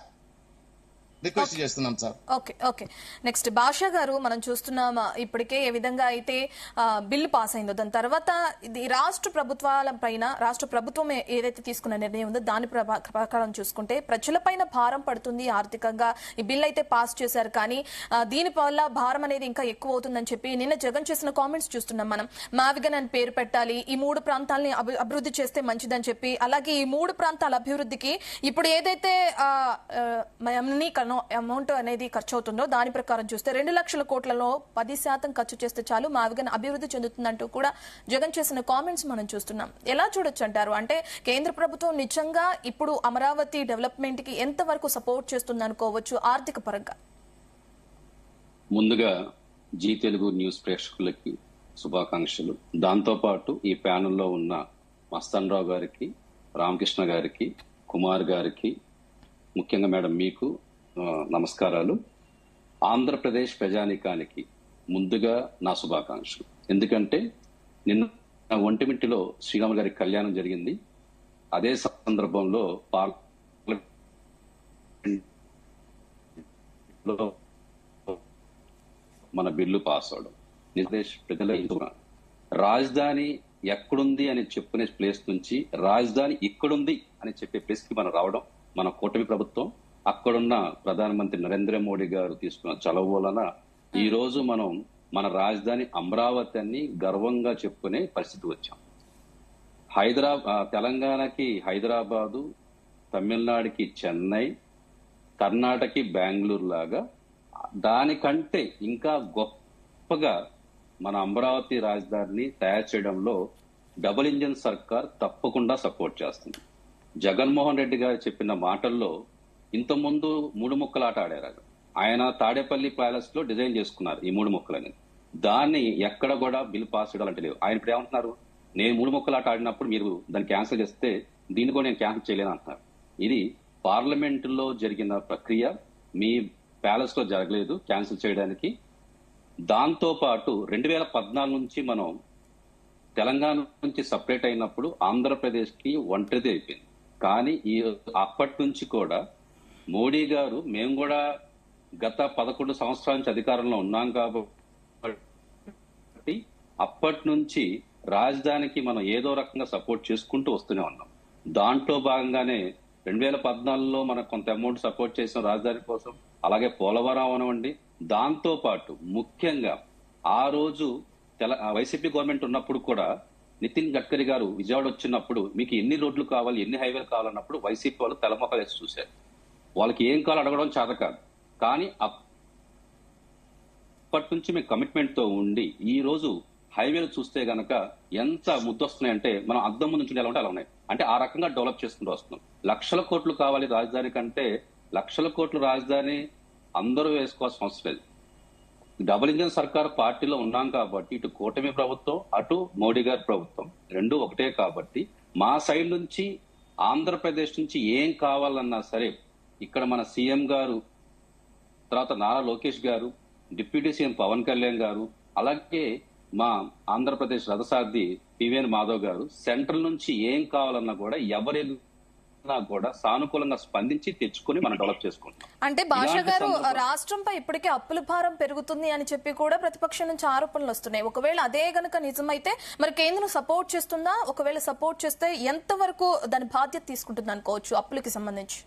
రిక్వెస్ట్ చేస్తున్నాం సార్. ఓకే. నెక్స్ట్ భాషా గారు, మనం చూస్తున్నాం ఇప్పటికే ఏ విధంగా అయితే బిల్లు పాస్ అయిందో, దాని తర్వాత ఇది రాష్ట్ర ప్రభుత్వాల పైన, రాష్ట్ర ప్రభుత్వం ఏదైతే తీసుకున్న నిర్ణయం ఉందో దాని ప్రకారం చూసుకుంటే ప్రజలపైన భారం పడుతుంది ఆర్థికంగా. ఈ బిల్ అయితే పాస్ చేశారు కానీ దీని వల్ల భారం అనేది ఇంకా ఎక్కువ అవుతుందని చెప్పి నిన్న జగన్ చేసిన కామెంట్స్ చూస్తున్నాం మనం. మావిగన్ అని పేరు పెట్టాలి, ఈ 3 ప్రాంతాలని అభివృద్ధి చేస్తే మంచిదని చెప్పి, అలాగే ఈ 3 ప్రాంతాల అభివృద్ధికి ఇప్పుడు ఏదైతే అమౌంట్ అనేది ఖర్చు అవుతుందో దాని ప్రకారం చూస్తే 2 లక్షల కోట్లలో 10% ఖర్చు చేస్తే చాలు మావిగన్ అభివృద్ధి చెందుతుందంటూ కూడా జగన్ చేసిన కామెంట్స్ మనం చూస్తున్నాం. ఎలా చూడొచ్చు అంటారు? అంటే కేంద్ర ప్రభుత్వం నిజంగా ఇప్పుడు అమరావతి డెవలప్మెంట్ కి ఎంత వరకు సపోర్ట్ చేస్తుంది అనుకోవచ్చు ఆర్థిక పరంగా? ముందుగా జీ తెలుగు న్యూస్ ప్రేక్షకులకి శుభాకాంక్షలు. దాంతో పాటు ఈ ప్యానెల్లో ఉన్న మస్తాన్ రావు గారికి, రామకృష్ణ గారికి, కుమార్ గారికి, ముఖ్యంగా మేడం మీకు నమస్కారాలు. ఆంధ్రప్రదేశ్ ప్రజానీకానికి ముందుగా నా శుభాకాంక్షలు. ఎందుకంటే నిన్న ఒంటిమిట్టిలో శ్రీరాములు గారి కళ్యాణం జరిగింది. అదే సందర్భంలో మన బిల్లు పాస్ అవడం, ఆంధ్రప్రదేశ్ ప్రజల రాజధాని ఎక్కడుంది అని చెప్పుకునే ప్లేస్ నుంచి రాజధాని ఇక్కడుంది అని చెప్పే ప్లేస్ కి మనం రావడం, మన కూటమి ప్రభుత్వం, అక్కడున్న ప్రధానమంత్రి నరేంద్ర మోడీ గారు తీసుకున్న చొరవ వలన ఈ రోజు మనం మన రాజధాని అమరావతి అని గర్వంగా చెప్పుకునే పరిస్థితి వచ్చాం. తెలంగాణకి హైదరాబాదు, తమిళనాడుకి చెన్నై, కర్ణాటకకి బెంగళూరు లాగా దానికంటే ఇంకా గొప్పగా మన అమరావతి రాజధానిని తయారు చేయడంలో డబుల్ ఇంజిన్ సర్కార్ తప్పకుండా సపోర్ట్ చేస్తుంది. జగన్మోహన్ రెడ్డి గారు చెప్పిన మాటల్లో ఇంతకుముందు 3 ముక్కలాట ఆడారు. ఆయన తాడేపల్లి ప్యాలెస్ లో డిజైన్ చేసుకున్నారు ఈ 3 మొక్కలని. దాన్ని ఎక్కడ కూడా బిల్ పాస్ చేయడం అంటే లేవు. ఆయన ఇప్పుడు ఏమంటున్నారు, నేను 3 మొక్కలు ఆట ఆడినప్పుడు మీరు దాన్ని క్యాన్సిల్ చేస్తే దీన్ని కూడా నేను క్యాన్సిల్ చేయలేను అంటున్నారు. ఇది పార్లమెంట్ లో జరిగిన ప్రక్రియ, మీ ప్యాలెస్ లో జరగలేదు క్యాన్సిల్ చేయడానికి. దాంతో పాటు 2014 నుంచి మనం తెలంగాణ నుంచి సపరేట్ అయినప్పుడు ఆంధ్రప్రదేశ్ కి ఒంటరిది అయిపోయింది. కానీ అప్పటి నుంచి కూడా మోడీ గారు, మేము కూడా గత 11 సంవత్సరాల నుంచి అధికారంలో ఉన్నాం కాబట్టి అప్పటి నుంచి రాజధానికి మనం ఏదో రకంగా సపోర్ట్ చేసుకుంటూ వస్తూనే ఉన్నాం. దాంట్లో భాగంగానే 2014లో మనం కొంత అమౌంట్ సపోర్ట్ చేసాం రాజధాని కోసం. అలాగే పోలవరం అవనివ్వండి. దాంతో పాటు ముఖ్యంగా ఆ రోజు వైసీపీ గవర్నమెంట్ ఉన్నప్పుడు కూడా నితిన్ గడ్కరీ గారు విజయవాడ వచ్చినప్పుడు మీకు ఎన్ని రోడ్లు కావాలి, ఎన్ని హైవేలు కావాలన్నప్పుడు వైసీపీ వాళ్ళు తెలమొక్కలు వేసి చూశారు. వాళ్ళకి ఏం కావాలో అడగడం చేత కాదు. కానీ అప్పటి నుంచి మేము కమిట్మెంట్ తో ఉండి ఈ రోజు హైవేలు చూస్తే గనక ఎంత ముద్దొస్తున్నాయంటే మనం అద్దం ముందు నుంచి ఎలా ఉంటే అలా ఉన్నాయి. అంటే ఆ రకంగా డెవలప్ చేసుకుంటూ వస్తున్నాం. లక్షల కోట్లు కావాలి రాజధాని కంటే, లక్షల కోట్లు రాజధాని అందరూ వేసుకోవాల్సిన అవసరం లేదు. డబుల్ ఇంజన్ సర్కార్ పార్టీలో ఉన్నాం కాబట్టి ఇటు కూటమి ప్రభుత్వం, అటు మోడీ గారి ప్రభుత్వం రెండు ఒకటే కాబట్టి మా సైడ్ నుంచి ఆంధ్రప్రదేశ్ నుంచి ఏం కావాలన్నా సరే ఇక్కడ మన సీఎం గారు, తర్వాత నారా లోకేష్ గారు, డిప్యూటీ సీఎం పవన్ కళ్యాణ్ గారు, అలాగే మా ఆంధ్రప్రదేశ్ రథసారథి పివిఎన్ మాధవ్ గారు సెంట్రల్ నుంచి ఏం కావాలన్నా కూడా ఎవరైనా కూడా సానుకూలంగా స్పందించి తెచ్చుకొని మనం డెవలప్ చేసుకుంటాం. అంటే భాష గారు, రాష్ట్రంపై ఇప్పటికే అప్పుల భారం పెరుగుతుంది అని చెప్పి కూడా ప్రతిపక్షం నుంచి ఆరోపణలు వస్తున్నాయి. ఒకవేళ అదే గనక నిజమైతే మరి కేంద్రం సపోర్ట్ చేస్తుందా? ఒకవేళ సపోర్ట్ చేస్తే ఎంత వరకు దాని బాధ్యత తీసుకుంటుంది అనుకోవచ్చు అప్పులకి సంబంధించి?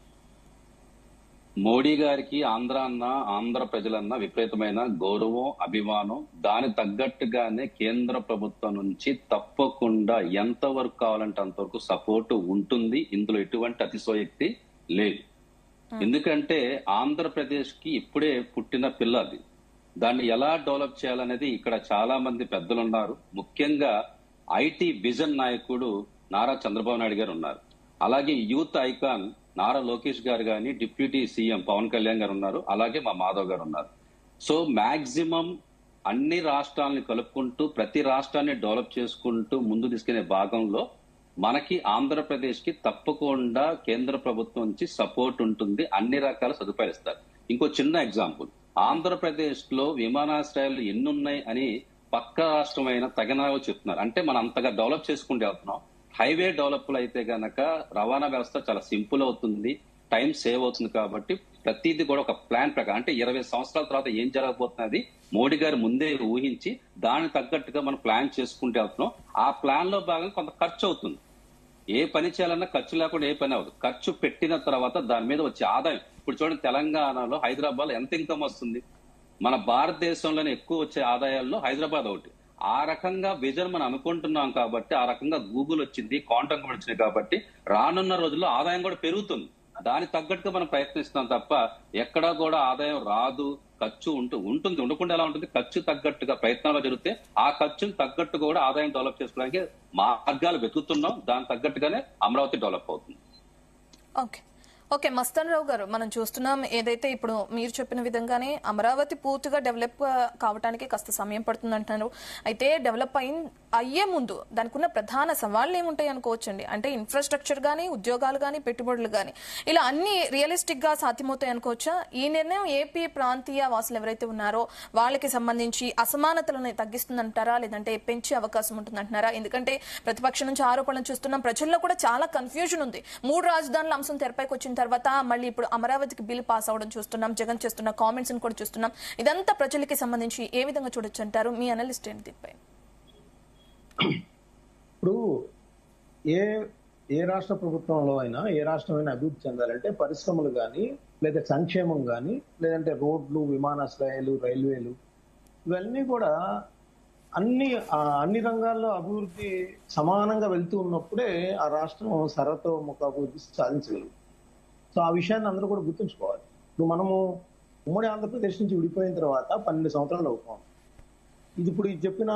మోడీ గారికి ఆంధ్ర ప్రజలన్న విపరీతమైన గౌరవం, అభిమానం. దాని తగ్గట్టుగానే కేంద్ర ప్రభుత్వం నుంచి తప్పకుండా ఎంతవరకు కావాలంటే అంతవరకు సపోర్టు ఉంటుంది. ఇందులో ఎటువంటి అతిశయోక్తి లేదు. ఎందుకంటే ఆంధ్రప్రదేశ్ కి ఇప్పుడే పుట్టిన పిల్ల అది. దాన్ని ఎలా డెవలప్ చేయాలనేది ఇక్కడ చాలా మంది పెద్దలు ఉన్నారు. ముఖ్యంగా ఐటీ విజన్ నాయకుడు నారా చంద్రబాబు నాయుడు గారు ఉన్నారు. అలాగే యూత్ ఐకాన్ నారా లోకేష్ గారు గాని, డిప్యూటీ సీఎం పవన్ కళ్యాణ్ గారు ఉన్నారు. అలాగే మా మాధవ్ గారు ఉన్నారు. సో మాక్సిమం అన్ని రాష్ట్రాలని కలుపుకుంటూ ప్రతి రాష్ట్రాన్ని డెవలప్ చేసుకుంటూ ముందు తీసుకునే భాగంలో మనకి ఆంధ్రప్రదేశ్ కి తప్పకుండా కేంద్ర ప్రభుత్వం నుంచి సపోర్ట్ ఉంటుంది. అన్ని రకాల సదుపాయాలు ఇస్తారు. ఇంకో చిన్న ఎగ్జాంపుల్, ఆంధ్రప్రదేశ్ లో విమానాశ్రయాలు ఎన్ని ఉన్నాయి అని పక్క రాష్ట్రమైన తగినగా చెప్తున్నారు. అంటే మనం అంతగా డెవలప్ చేసుకుంటూ వెళ్తున్నాం. హైవే డెవలప్ అయితే గనక రవాణా వ్యవస్థ చాలా సింపుల్ అవుతుంది, టైం సేవ్ అవుతుంది. కాబట్టి ప్రతిదీ కూడా ఒక ప్లాన్ ప్రకారం, అంటే 20 సంవత్సరాల తర్వాత ఏం జరగబోతున్నది మోడీ గారు ముందే ఊహించి దానికి తగ్గట్టుగా మనం ప్లాన్ చేసుకుంటూ వెళ్తున్నాం. ఆ ప్లాన్ లో భాగంగా కొంత ఖర్చు అవుతుంది. ఏ పని చేయాలన్నా ఖర్చు లేకుండా ఏ పని అవ్వదు. ఖర్చు పెట్టిన తర్వాత దాని మీద వచ్చే ఆదాయం, ఇప్పుడు చూడండి తెలంగాణలో, హైదరాబాద్ లో ఎంత ఇన్కమ్ వస్తుంది. మన భారతదేశంలోనే ఎక్కువ వచ్చే ఆదాయాల్లో హైదరాబాద్ ఒకటి. ఆ రకంగా విజన్ మనం అనుకుంటున్నాం కాబట్టి, ఆ రకంగా గూగుల్ వచ్చింది, కాంటాక్ట్ వచ్చింది కాబట్టి రానున్న రోజుల్లో ఆదాయం కూడా పెరుగుతుంది. దానికి తగ్గట్టుగా మనం ప్రయత్నిస్తున్నాం తప్ప ఎక్కడా కూడా ఆదాయం రాదు, ఖర్చు ఉంటుంది. ఉండకుండా ఎలా ఉంటుంది? ఖర్చు తగ్గట్టుగా ప్రయత్నాలు జరిగితే ఆ ఖర్చును తగ్గట్టుగా కూడా ఆదాయం డెవలప్ చేసుకోవడానికి మార్గాలు వెతుకుతున్నాం. దానికి తగ్గట్టుగానే అమరావతి డెవలప్ అవుతుంది. ఓకే మస్తాన్ రావు గారు, మనం చూస్తున్నాం ఏదైతే ఇప్పుడు మీరు చెప్పిన విధంగానే అమరావతి పూర్తిగా డెవలప్ కావడానికి కాస్త సమయం పడుతుంది అంటున్నారు. అయితే డెవలప్ అయ్యే ముందు దానికి ఉన్న ప్రధాన సవాళ్లు ఏముంటాయి అనుకోవచ్చండి? అంటే ఇన్ఫ్రాస్ట్రక్చర్ గానీ, ఉద్యోగాలు గానీ, పెట్టుబడులు గానీ ఇలా అన్ని రియలిస్టిక్ గా సాధ్యమవుతాయి అనుకోవచ్చా? ఈ నిర్ణయం ఏపీ ప్రాంతీయ వాసులు ఎవరైతే ఉన్నారో వాళ్ళకి సంబంధించి అసమానతలను తగ్గిస్తుందంటారా, లేదంటే పెంచే అవకాశం ఉంటుందంటున్నారా? ఎందుకంటే ప్రతిపక్షం నుంచి ఆరోపణలు చూస్తున్నాం, ప్రజల్లో కూడా చాలా కన్ఫ్యూజన్ ఉంది. 3 రాజధానుల అంశం తెరపైకి వచ్చిన తర్వాత మళ్ళీ ఇప్పుడు అమరావతికి బిల్ పాస్ అవడం చూస్తున్నాం, జగన్ చేస్తున్న కామెంట్స్ కూడా చూస్తున్నాం. ఇదంతా ప్రజలకి సంబంధించి ఏ విధంగా చూడొచ్చు అంటారు? మీ అనలిస్ట్ ఏంటి దీనిపై? ఇప్పుడు ఏ రాష్ట్ర ప్రభుత్వంలో అయినా, ఏ రాష్ట్రమైనా అభివృద్ధి చెందాలంటే పరిశ్రమలు కానీ, లేదా సంక్షేమం కానీ, లేదంటే రోడ్లు, విమానాశ్రయాలు, రైల్వేలు, ఇవన్నీ కూడా అన్ని రంగాల్లో అభివృద్ధి సమానంగా వెళ్తూ ఉన్నప్పుడే ఆ రాష్ట్రం సర్వతోముఖ అభివృద్ధి సాధించగలదు. సో ఆ విషయాన్ని అందరూ కూడా గుర్తుంచుకోవాలి. ఇప్పుడు మనము ఉమ్మడి ఆంధ్రప్రదేశ్ నుంచి విడిపోయిన తర్వాత 12 సంవత్సరాలు అవుతాం. ఇప్పుడు చెప్పిన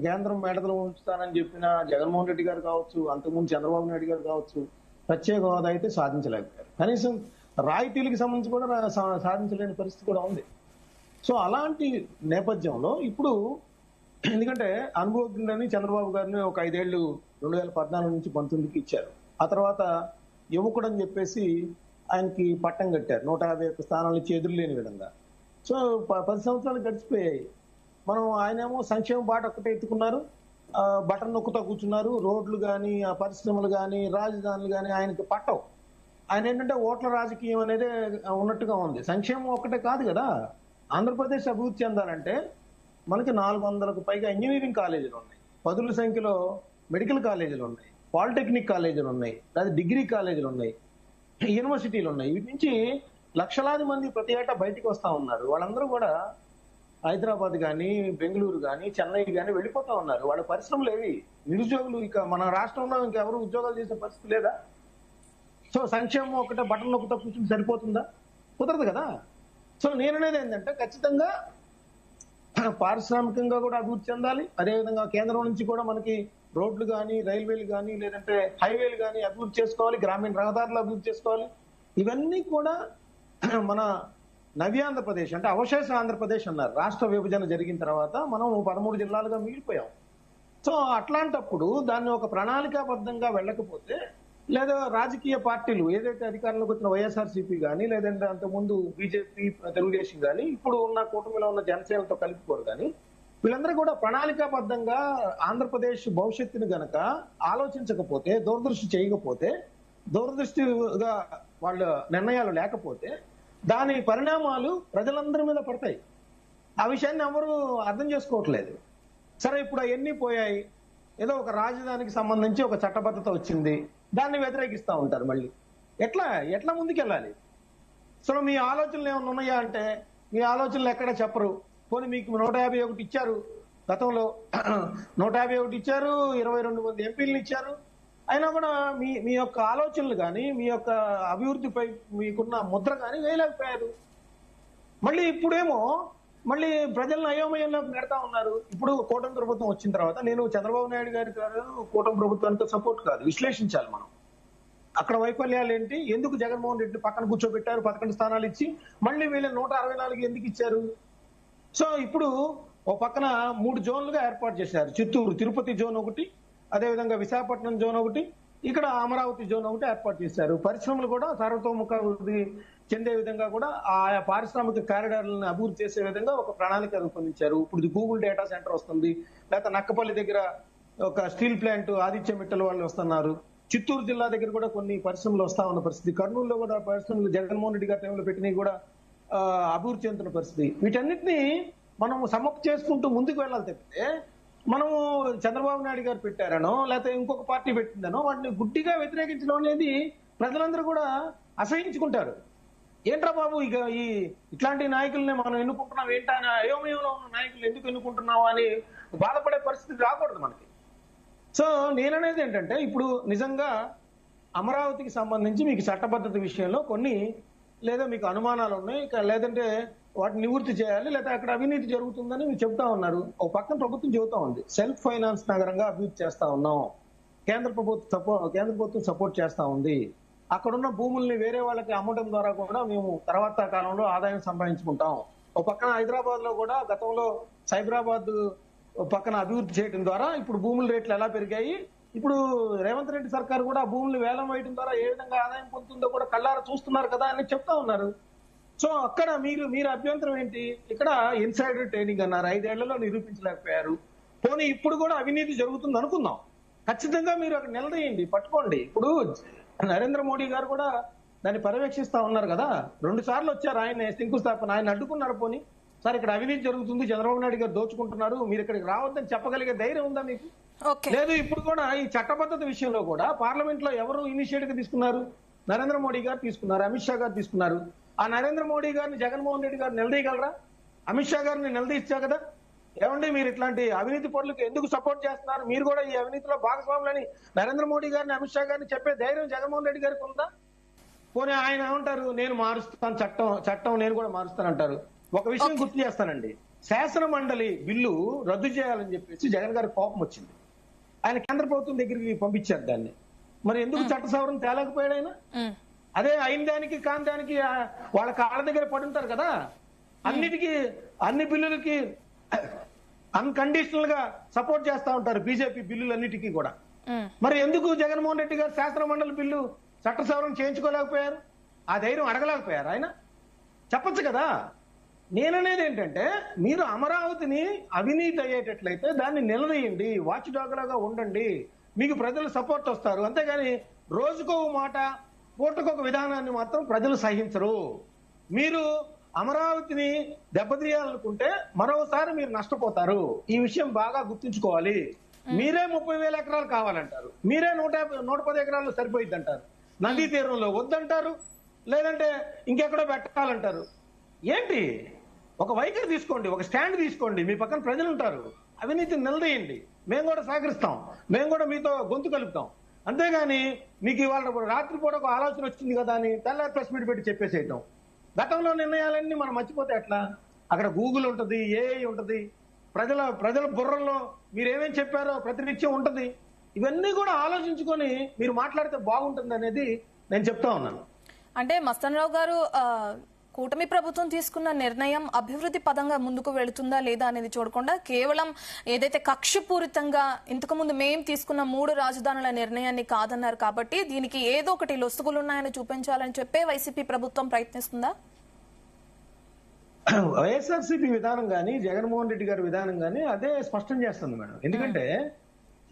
కేంద్రం మేడలో ఉంచుతానని చెప్పిన జగన్మోహన్ రెడ్డి గారు కావచ్చు, అంతకుముందు చంద్రబాబు నాయుడు గారు కావచ్చు, ప్రత్యేక హోదా అయితే సాధించలేకపోయారు. కనీసం రాయితీలకు సంబంధించి కూడా సాధించలేని పరిస్థితి కూడా ఉంది. సో అలాంటి నేపథ్యంలో ఇప్పుడు ఎందుకంటే అనుభవజ్ఞులని చంద్రబాబు గారిని ఒక 5 ఏళ్లు 2014 నుంచి 19కి ఇచ్చారు. ఆ తర్వాత యువకుడు అని చెప్పేసి ఆయనకి పట్టం కట్టారు 151 స్థానాలు ఇచ్చి ఎదురులేని విధంగా. సో 10 సంవత్సరాలు గడిచిపోయాయి. మనం ఆయనేమో సంక్షేమ బాట ఒక్కటే ఎత్తుకున్నారు, బటన్ నొక్కుతా కూర్చున్నారు. రోడ్లు కానీ, ఆ పరిశ్రమలు కానీ, రాజధానులు కానీ ఆయనకి పట్టవు. ఆయన ఏంటంటే ఓట్ల రాజకీయం అనేది ఉన్నట్టుగా ఉంది. సంక్షేమం ఒక్కటే కాదు కదా, ఆంధ్రప్రదేశ్ అభివృద్ధి చెందాలంటే మనకి 400కు పైగా ఇంజనీరింగ్ కాలేజీలు ఉన్నాయి, 10ల సంఖ్యలో మెడికల్ కాలేజీలు ఉన్నాయి, పాలిటెక్నిక్ కాలేజీలు ఉన్నాయి, లేదా డిగ్రీ కాలేజీలు ఉన్నాయి, యూనివర్సిటీలు ఉన్నాయి. వీటి నుంచి లక్షలాది మంది ప్రతి ఏటా బయటికి వస్తా ఉన్నారు. వాళ్ళందరూ కూడా హైదరాబాద్ కానీ, బెంగళూరు కానీ, చెన్నై కానీ వెళ్ళిపోతా ఉన్నారు. వాళ్ళ పరిశ్రమలు ఏవి, నిరుద్యోగులు ఇక మన రాష్ట్రంలో ఇంకెవరు ఉద్యోగాలు చేసే పరిస్థితి లేదా? సో సంక్షేమం ఒకటే బటన్ నొక్కుతా కూర్చుని సరిపోతుందా? కుదరదు కదా. సో నేననేది ఏంటంటే ఖచ్చితంగా పారిశ్రామికంగా కూడా అభివృద్ధి చెందాలి. అదేవిధంగా కేంద్రం నుంచి కూడా మనకి రోడ్లు కానీ, రైల్వేలు కానీ, లేదంటే హైవేలు కానీ అభివృద్ధి చేసుకోవాలి, గ్రామీణ రహదారులు అభివృద్ధి చేసుకోవాలి. ఇవన్నీ కూడా మన నవ్యాంధ్రప్రదేశ్ అంటే అవశేష ఆంధ్రప్రదేశ్ అన్నారు. రాష్ట్ర విభజన జరిగిన తర్వాత మనం 13 జిల్లాలుగా మిగిలిపోయాం. సో అట్లాంటప్పుడు దాన్ని ఒక ప్రణాళికాబద్ధంగా వెళ్ళకపోతే, లేదా రాజకీయ పార్టీలు ఏదైతే అధికారంలోకి వచ్చిన వైఎస్ఆర్సీపీ కానీ, లేదంటే అంతకుముందు బీజేపీ, తెలుగుదేశం కానీ, ఇప్పుడు ఉన్న కూటమిలో ఉన్న జనసేనతో కలుపుకోరు కానీ, వీళ్ళందరూ కూడా ప్రణాళికాబద్ధంగా ఆంధ్రప్రదేశ్ భవిష్యత్తుని గనక ఆలోచించకపోతే, దూరదృష్టి చేయకపోతే, దూరదృష్టిగా వాళ్ళ నిర్ణయాలు లేకపోతే దాని పరిణామాలు ప్రజలందరి మీద పడతాయి. ఆ విషయాన్ని ఎవరు అర్థం చేసుకోవట్లేదు. సరే, ఇప్పుడు అవన్నీ పోయాయి, ఏదో ఒక రాజధానికి సంబంధించి ఒక చట్టబద్ధత వచ్చింది, దాన్ని వ్యతిరేకిస్తూ ఉంటారు. మళ్ళీ ఎట్లా ముందుకెళ్ళాలి? సో మీ ఆలోచనలు ఏమైనా ఉన్నాయా అంటే మీ ఆలోచనలు ఎక్కడ చెప్పరు. పోనీ మీకు 151 ఇచ్చారు, గతంలో 151 ఇచ్చారు, 22 మంది ఎంపీలను ఇచ్చారు. అయినా కూడా మీ యొక్క ఆలోచనలు కానీ, మీ యొక్క అభివృద్ధిపై మీకున్న ముద్ర కానీ వేయలేకపోయారు. మళ్ళీ ఇప్పుడేమో మళ్ళీ ప్రజలను అయోమయంలోకి నెడతా ఉన్నారు. ఇప్పుడు కూటమి ప్రభుత్వం వచ్చిన తర్వాత నేను చంద్రబాబు నాయుడు గారి కూటమి ప్రభుత్వానికి సపోర్ట్ కాదు, విశ్లేషించాలి మనం. అక్కడ వైఫల్యాలు ఏంటి, ఎందుకు జగన్మోహన్ రెడ్డి పక్కన కూర్చోబెట్టారు, 11 స్థానాలు ఇచ్చి మళ్ళీ వీళ్ళని 164 ఎందుకు ఇచ్చారు? సో ఇప్పుడు ఓ పక్కన 3 జోన్లుగా ఏర్పాటు చేశారు. చిత్తూరు, తిరుపతి జోన్ ఒకటి, అదేవిధంగా విశాఖపట్నం జోన్ ఒకటి, ఇక్కడ అమరావతి జోన్ ఒకటి ఏర్పాటు చేశారు. పరిశ్రమలు కూడా సర్వతోముఖాభివృద్ధి చెందే విధంగా కూడా ఆయా పారిశ్రామిక కారిడార్లను అభివృద్ధి చేసే విధంగా ఒక ప్రణాళిక రూపొందించారు. ఇప్పుడు గూగుల్ డేటా సెంటర్ వస్తుంది, లేకపోతే నక్కపల్లి దగ్గర ఒక స్టీల్ ప్లాంట్ ఆదిత్య మిట్టల్ వాళ్ళు వస్తున్నారు. చిత్తూరు జిల్లా దగ్గర కూడా కొన్ని పరిశ్రమలు వస్తా ఉన్న పరిస్థితి. కర్నూలులో కూడా పరిశ్రమలు జగన్మోహన్ రెడ్డి గారి టైంలో పెట్టినవి కూడా అభివృద్ధి చెందుతున్న పరిస్థితి. వీటన్నిటిని మనం సమప్ చేసుకుంటూ ముందుకు వెళ్ళాలి తప్పితే మనము చంద్రబాబు నాయుడు గారు పెట్టారనో లేకపోతే ఇంకొక పార్టీ పెట్టిందనో వాటిని గుడ్డిగా వ్యతిరేకించడం అనేది ప్రజలందరూ కూడా అసహించుకుంటారు. ఏంట్రా బాబు ఇక ఇట్లాంటి నాయకుల్ని మనం ఎన్నుకుంటున్నాం, ఏంటా అయోమయంలో ఉన్న నాయకులు ఎందుకు ఎన్నుకుంటున్నావు అని బాధపడే పరిస్థితి రాకూడదు మనకి. సో నేననేది ఏంటంటే ఇప్పుడు నిజంగా అమరావతికి సంబంధించి మీకు చట్టబద్ధత విషయంలో కొన్ని లేదా మీకు అనుమానాలు ఉన్నాయి, లేదంటే వాటిని నివృత్తి చేయాలి, లేదా అక్కడ అవినీతి జరుగుతుందని మీరు చెబుతా ఉన్నారు. ఒక పక్కన ప్రభుత్వం చెబుతా ఉంది సెల్ఫ్ ఫైనాన్స్ నగరంగా అభివృద్ధి చేస్తా ఉన్నాం, కేంద్ర ప్రభుత్వం సపోర్ట్ చేస్తా ఉంది, అక్కడున్న భూముల్ని వేరే వాళ్ళకి అమ్మడం ద్వారా కూడా మేము తర్వాత కాలంలో ఆదాయం సంపాదించుకుంటాం. ఒక పక్కన హైదరాబాద్ లో కూడా గతంలో సైబరాబాద్ పక్కన అభివృద్ధి చేయడం ద్వారా ఇప్పుడు భూముల రేట్లు ఎలా పెరిగాయి, ఇప్పుడు రేవంత్ రెడ్డి సర్కార్ కూడా భూములు వేలం వేయడం ద్వారా ఏ విధంగా ఆదాయం పొందుతుందో కూడా కళ్ళారా చూస్తున్నారు కదా అని చెప్తా ఉన్నారు. సో అక్కడ మీరు అభ్యంతరం ఏంటి? ఇక్కడ ఇన్సైడర్ ట్రైనింగ్ అన్నారు, 5 ఏళ్లలో నిరూపించలేకపోయారు. పోనీ ఇప్పుడు కూడా అవినీతి జరుగుతుంది అనుకుందాం, ఖచ్చితంగా మీరు అక్కడ నిలదీయండి, పట్టుకోండి. ఇప్పుడు నరేంద్ర మోడీ గారు కూడా దాన్ని పర్యవేక్షిస్తా ఉన్నారు కదా, 2 సార్లు వచ్చారు ఆయన శంకుస్థాపన, ఆయన అడ్డుకున్నారు. పోనీ సార్ ఇక్కడ అవినీతి జరుగుతుంది, చంద్రబాబు నాయుడు గారు దోచుకుంటున్నారు, మీరు ఇక్కడికి రావద్దని చెప్పగలిగే ధైర్యం ఉందా మీకు? లేదు. ఇప్పుడు కూడా ఈ చట్టబద్ధత విషయంలో కూడా పార్లమెంట్ లో ఎవరు ఇనిషియేటివ్ తీసుకున్నారు? నరేంద్ర మోడీ గారు తీసుకున్నారు, అమిత్ షా గారు తీసుకున్నారు. ఆ నరేంద్ర మోడీ గారిని జగన్మోహన్ రెడ్డి గారు నిలదీయగలరా? అమిత్ షా గారిని నిలదీచ్చా కదా, ఏమండి మీరు ఇట్లాంటి అవినీతి పనులకు ఎందుకు సపోర్ట్ చేస్తున్నారు, మీరు కూడా ఈ అవినీతిలో భాగస్వాములని నరేంద్ర మోడీ గారిని అమిత్ షా గారిని చెప్పే ధైర్యం జగన్మోహన్ రెడ్డి గారికి ఉందా? పోనీ ఆయన ఏమంటారు, నేను మారుస్తాను చట్టం నేను కూడా మారుస్తానంటారు. ఒక విషయం గుర్తు చేస్తానండి, శాసన మండలి బిల్లు రద్దు చేయాలని చెప్పేసి జగన్ గారికి కోపం వచ్చింది, ఆయన కేంద్ర ప్రభుత్వం దగ్గరికి పంపించారు దాన్ని. మరి ఎందుకు చట్ట సవరణ తేలేకపోయాడు ఆయన? అదే అయిన దానికి కాని దానికి వాళ్ళ కాళ్ళ దగ్గర పడి ఉంటారు కదా. అన్నిటికీ అన్ని బిల్లులకి అన్కండిషనల్ గా సపోర్ట్ చేస్తా ఉంటారు బీజేపీ బిల్లులన్నిటికీ కూడా. మరి ఎందుకు జగన్మోహన్ రెడ్డి గారు శాసన మండలి బిల్లు చట్ట సవరణ చేయించుకోలేకపోయారు? ఆ ధైర్యం అడగలేకపోయారు ఆయన? చెప్పచ్చు కదా. నేననేది ఏంటంటే, మీరు అమరావతిని అవినీతి అయ్యేటట్లయితే దాన్ని నిలదీయండి, వాచ్ డాగ్ లాగా ఉండండి, మీకు ప్రజలు సపోర్ట్ వస్తారు. అంతేగాని రోజుకో మాట పూటకొక విధానాన్ని మాత్రం ప్రజలు సహించరు. మీరు అమరావతిని దెబ్బతీయాలనుకుంటే మరోసారి మీరు నష్టపోతారు. ఈ విషయం బాగా గుర్తుంచుకోవాలి. మీరే 30,000 ఎకరాలు కావాలంటారు, మీరే 110 ఎకరాలు సరిపోయిద్ది అంటారు, నదీ తీరంలో వద్దంటారు, లేదంటే ఇంకెక్కడో పెట్టాలంటారు. ఏంటి? ఒక వైఖరి తీసుకోండి, ఒక స్టాండ్ తీసుకోండి. మీ పక్కన ప్రజలు ఉంటారు, అవినీతిని నిలదీయండి. మేము కూడా సహకరిస్తాం, మేము కూడా మీతో గొంతు కలుపుతాం. అంతేగాని మీకు ఇవాళ రాత్రిపూట ఒక ఆలోచన వచ్చింది కదా అని తెల్లారి ప్రెస్ మీట్ పెట్టి చెప్పేసేయటం. గతంలో నిర్ణయాలన్నీ మనం మర్చిపోతే ఎట్లా? అక్కడ గూగుల్ ఉంటుంది, ఏఐ ఉంటుంది, ప్రజల బుర్రల్లో మీరేమేం చెప్పారో ప్రతినిత్యం ఉంటుంది. ఇవన్నీ కూడా ఆలోచించుకొని మీరు మాట్లాడితే బాగుంటుంది అనేది నేను చెప్తా ఉన్నాను. అంటే మస్తానరావు గారు, కూటమి ప్రభుత్వం తీసుకున్న నిర్ణయం అభివృద్ధి పదంగా ముందుకు వెళుతుందా లేదా అనేది చూడకుండా కేవలం ఏదైతే కక్షపూరితంగా ఇంతకుముందు మేం తీసుకున్న 3 రాజధానుల నిర్ణయాన్ని కాదన్నారు కాబట్టి దీనికి ఏదో ఒకటి లొసుగులున్నాయని చూపించాలని చెప్పే వైసీపీ ప్రభుత్వం ప్రయత్నిస్తుందా? వైఎస్ఆర్సీపీ విధానం కానీ జగన్మోహన్ రెడ్డి గారి విధానం కానీ అదే స్పష్టం చేస్తుంది మేడం. ఎందుకంటే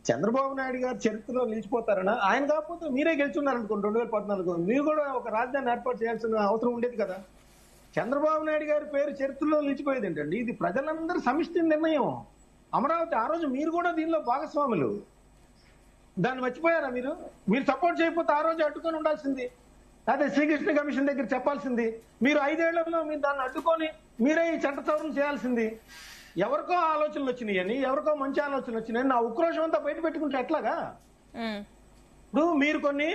చంద్రబాబు నాయుడు గారు చరిత్రలో నిలిచిపోతారనా? ఆయన కాకపోతే మీరే గెలుచున్నారనుకోండి 2014 మీరు కూడా ఒక రాజధాని ఏర్పాటు చేయాల్సిన అవసరం ఉండేది కదా. చంద్రబాబు నాయుడు గారి పేరు చరిత్రలో నిలిచిపోయేది ఏంటండి? ఇది ప్రజలందరూ సమిష్టి నిర్ణయం. అమరావతి ఆ రోజు మీరు కూడా దీనిలో భాగస్వాములు. దాన్ని మర్చిపోయారా మీరు? మీరు సపోర్ట్ చేయకపోతే ఆ రోజు అడ్డుకొని ఉండాల్సింది, అదే శ్రీకృష్ణ కమిషన్ దగ్గర చెప్పాల్సింది. మీరు 5 ఏళ్లలో మీరు దాన్ని అడ్డుకొని మీరే ఈ చట్ట సవరణ చేయాల్సింది. ఎవరికో ఆలోచనలు వచ్చినాయని, ఎవరికో మంచి ఆలోచనలు వచ్చినాయని నా ఉక్రోషం అంతా బయట పెట్టుకుంటే ఎట్లాగా? ఇప్పుడు మీరు కొన్ని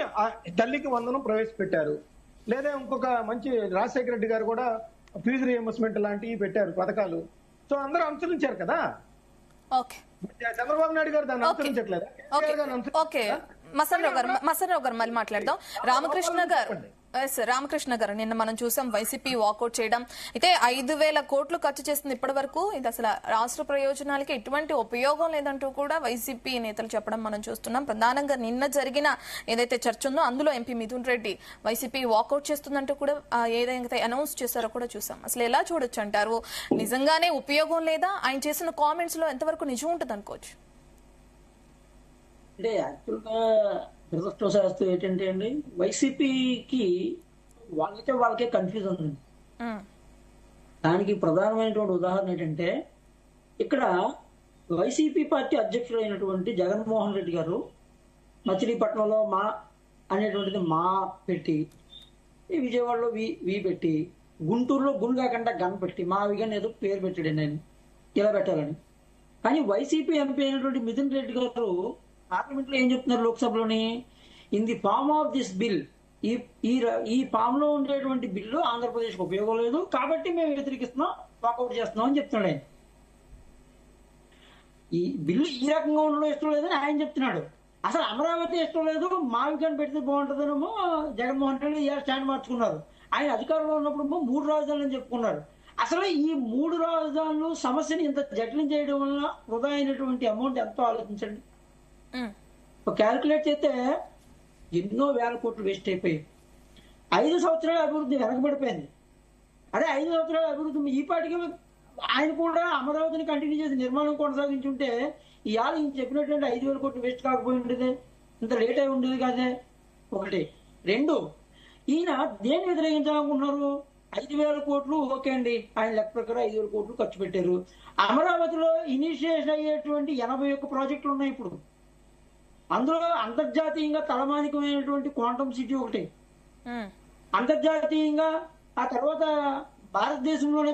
తల్లికి వందనం ప్రవేశపెట్టారు, లేదా ఇంకొక మంచి రాజశేఖర రెడ్డి గారు కూడా ఫీజు రియంబర్స్మెంట్ లాంటివి పెట్టారు పథకాలు. సో అందరూ అనుసరించారు కదా. చంద్రబాబు నాయుడు గారు దాన్ని అనుసరించట్లేదు. మసనరావు గారు మళ్ళీ మాట్లాడదాం. రామకృష్ణ గారు నిన్న మనం చూసాం వైసీపీ వాకౌట్ చేయడం. అయితే 5,000 కోట్లు ఖర్చు చేస్తుంది ఇప్పటి వరకు, ఇది అసలు రాష్ట్ర ప్రయోజనాలకి ఎటువంటి ఉపయోగం లేదంటూ కూడా వైసీపీ నేతలు చెప్పడం మనం చూస్తున్నాం. ప్రధానంగా నిన్న జరిగిన ఏదైతే చర్చ ఉందో అందులో MP Mithun Reddy YCP walkout చేస్తుందంటూ కూడా ఏదైతే అనౌన్స్ చేశారో కూడా చూసాం. అసలు ఎలా చూడొచ్చు అంటారు? నిజంగానే ఉపయోగం లేదా? ఆయన చేసిన కామెంట్స్ లో ఎంతవరకు నిజం ఉంటుంది అనుకోవచ్చు? అంటే యాక్చువల్గా దురదృష్టవశాస్తు ఏంటంటే అండి, వైసీపీకి వాళ్ళకే కన్ఫ్యూజన్ ఉంది. దానికి ప్రధానమైనటువంటి ఉదాహరణ ఏంటంటే, ఇక్కడ వైసీపీ పార్టీ అధ్యక్షుడైనటువంటి జగన్మోహన్ రెడ్డి గారు మచిలీపట్నంలో మా అనేటువంటిది మా పెట్టి, విజయవాడలో వి పెట్టి, గుంటూరులో గున్ కాకుండా గన్ పెట్టి మా విగన్ ఏదో పేరు పెట్టాడు నేను ఇలా పెట్టాలని. కానీ వైసీపీ ఎంపీ అయినటువంటి మిథున్ రెడ్డి గారు పార్లమెంట్ లో ఏం చెప్తున్నారు? లోక్సభలోని in the form of this bill, ఈ ఫామ్ లో ఉండేటువంటి బిల్లు ఆంధ్రప్రదేశ్ కు ఉపయోగం లేదు కాబట్టి మేము వ్యతిరేకిస్తున్నాం, వాకౌట్ చేస్తున్నాం అని చెప్తున్నాడు ఆయన. ఈ బిల్లు ఈ రకంగా ఉండడం ఇష్టం లేదని ఆయన చెప్తున్నాడు. అసలు అమరావతి ఇష్టం లేదు, మావికని పెడితే బాగుంటుందనేమో జగన్మోహన్ రెడ్డి ఇలా స్టాండ్ మార్చుకున్నారు. ఆయన అధికారంలో ఉన్నప్పుడు 3 రాజధానులు అని చెప్పుకున్నారు. అసలు ఈ 3 రాజధానులు సమస్యని ఇంత జటిలం చేయడం వల్ల వృధా అయినటువంటి అమౌంట్ ఎంతో ఆలోచించండి. క్యాల్కులేట్ చేస్తే ఎన్నో వేల కోట్లు వేస్ట్ అయిపోయాయి. 5 సంవత్సరాల అభివృద్ధి వెనకబడిపోయింది. అదే 5 సంవత్సరాల అభివృద్ధి ఈ పాటికి ఆయన కూడా అమరావతిని కంటిన్యూ చేసి నిర్మాణం కొనసాగించుంటే ఇవాళ ఈయన చెప్పినటువంటి 5,000 కోట్లు వేస్ట్ కాకపోయి ఉండేది, ఇంత లేట్ అయి ఉండేది కాదే. 1. 2, ఈయన దేన్ని వ్యతిరేకించాలనుకుంటున్నారు? 5,000 కోట్లు ఓకే అండి, ఆయన లెక్క ప్రకారం 5,000 కోట్లు ఖర్చు పెట్టారు. అమరావతిలో ఇనిషియేషన్ అయ్యేటువంటి 81 ప్రాజెక్టులు ఉన్నాయి ఇప్పుడు. అందులో అంతర్జాతీయంగా తలమానికమైనటువంటి క్వాంటమ్ సిటీ ఒకటి, అంతర్జాతీయంగా ఆ తర్వాత భారతదేశంలోనే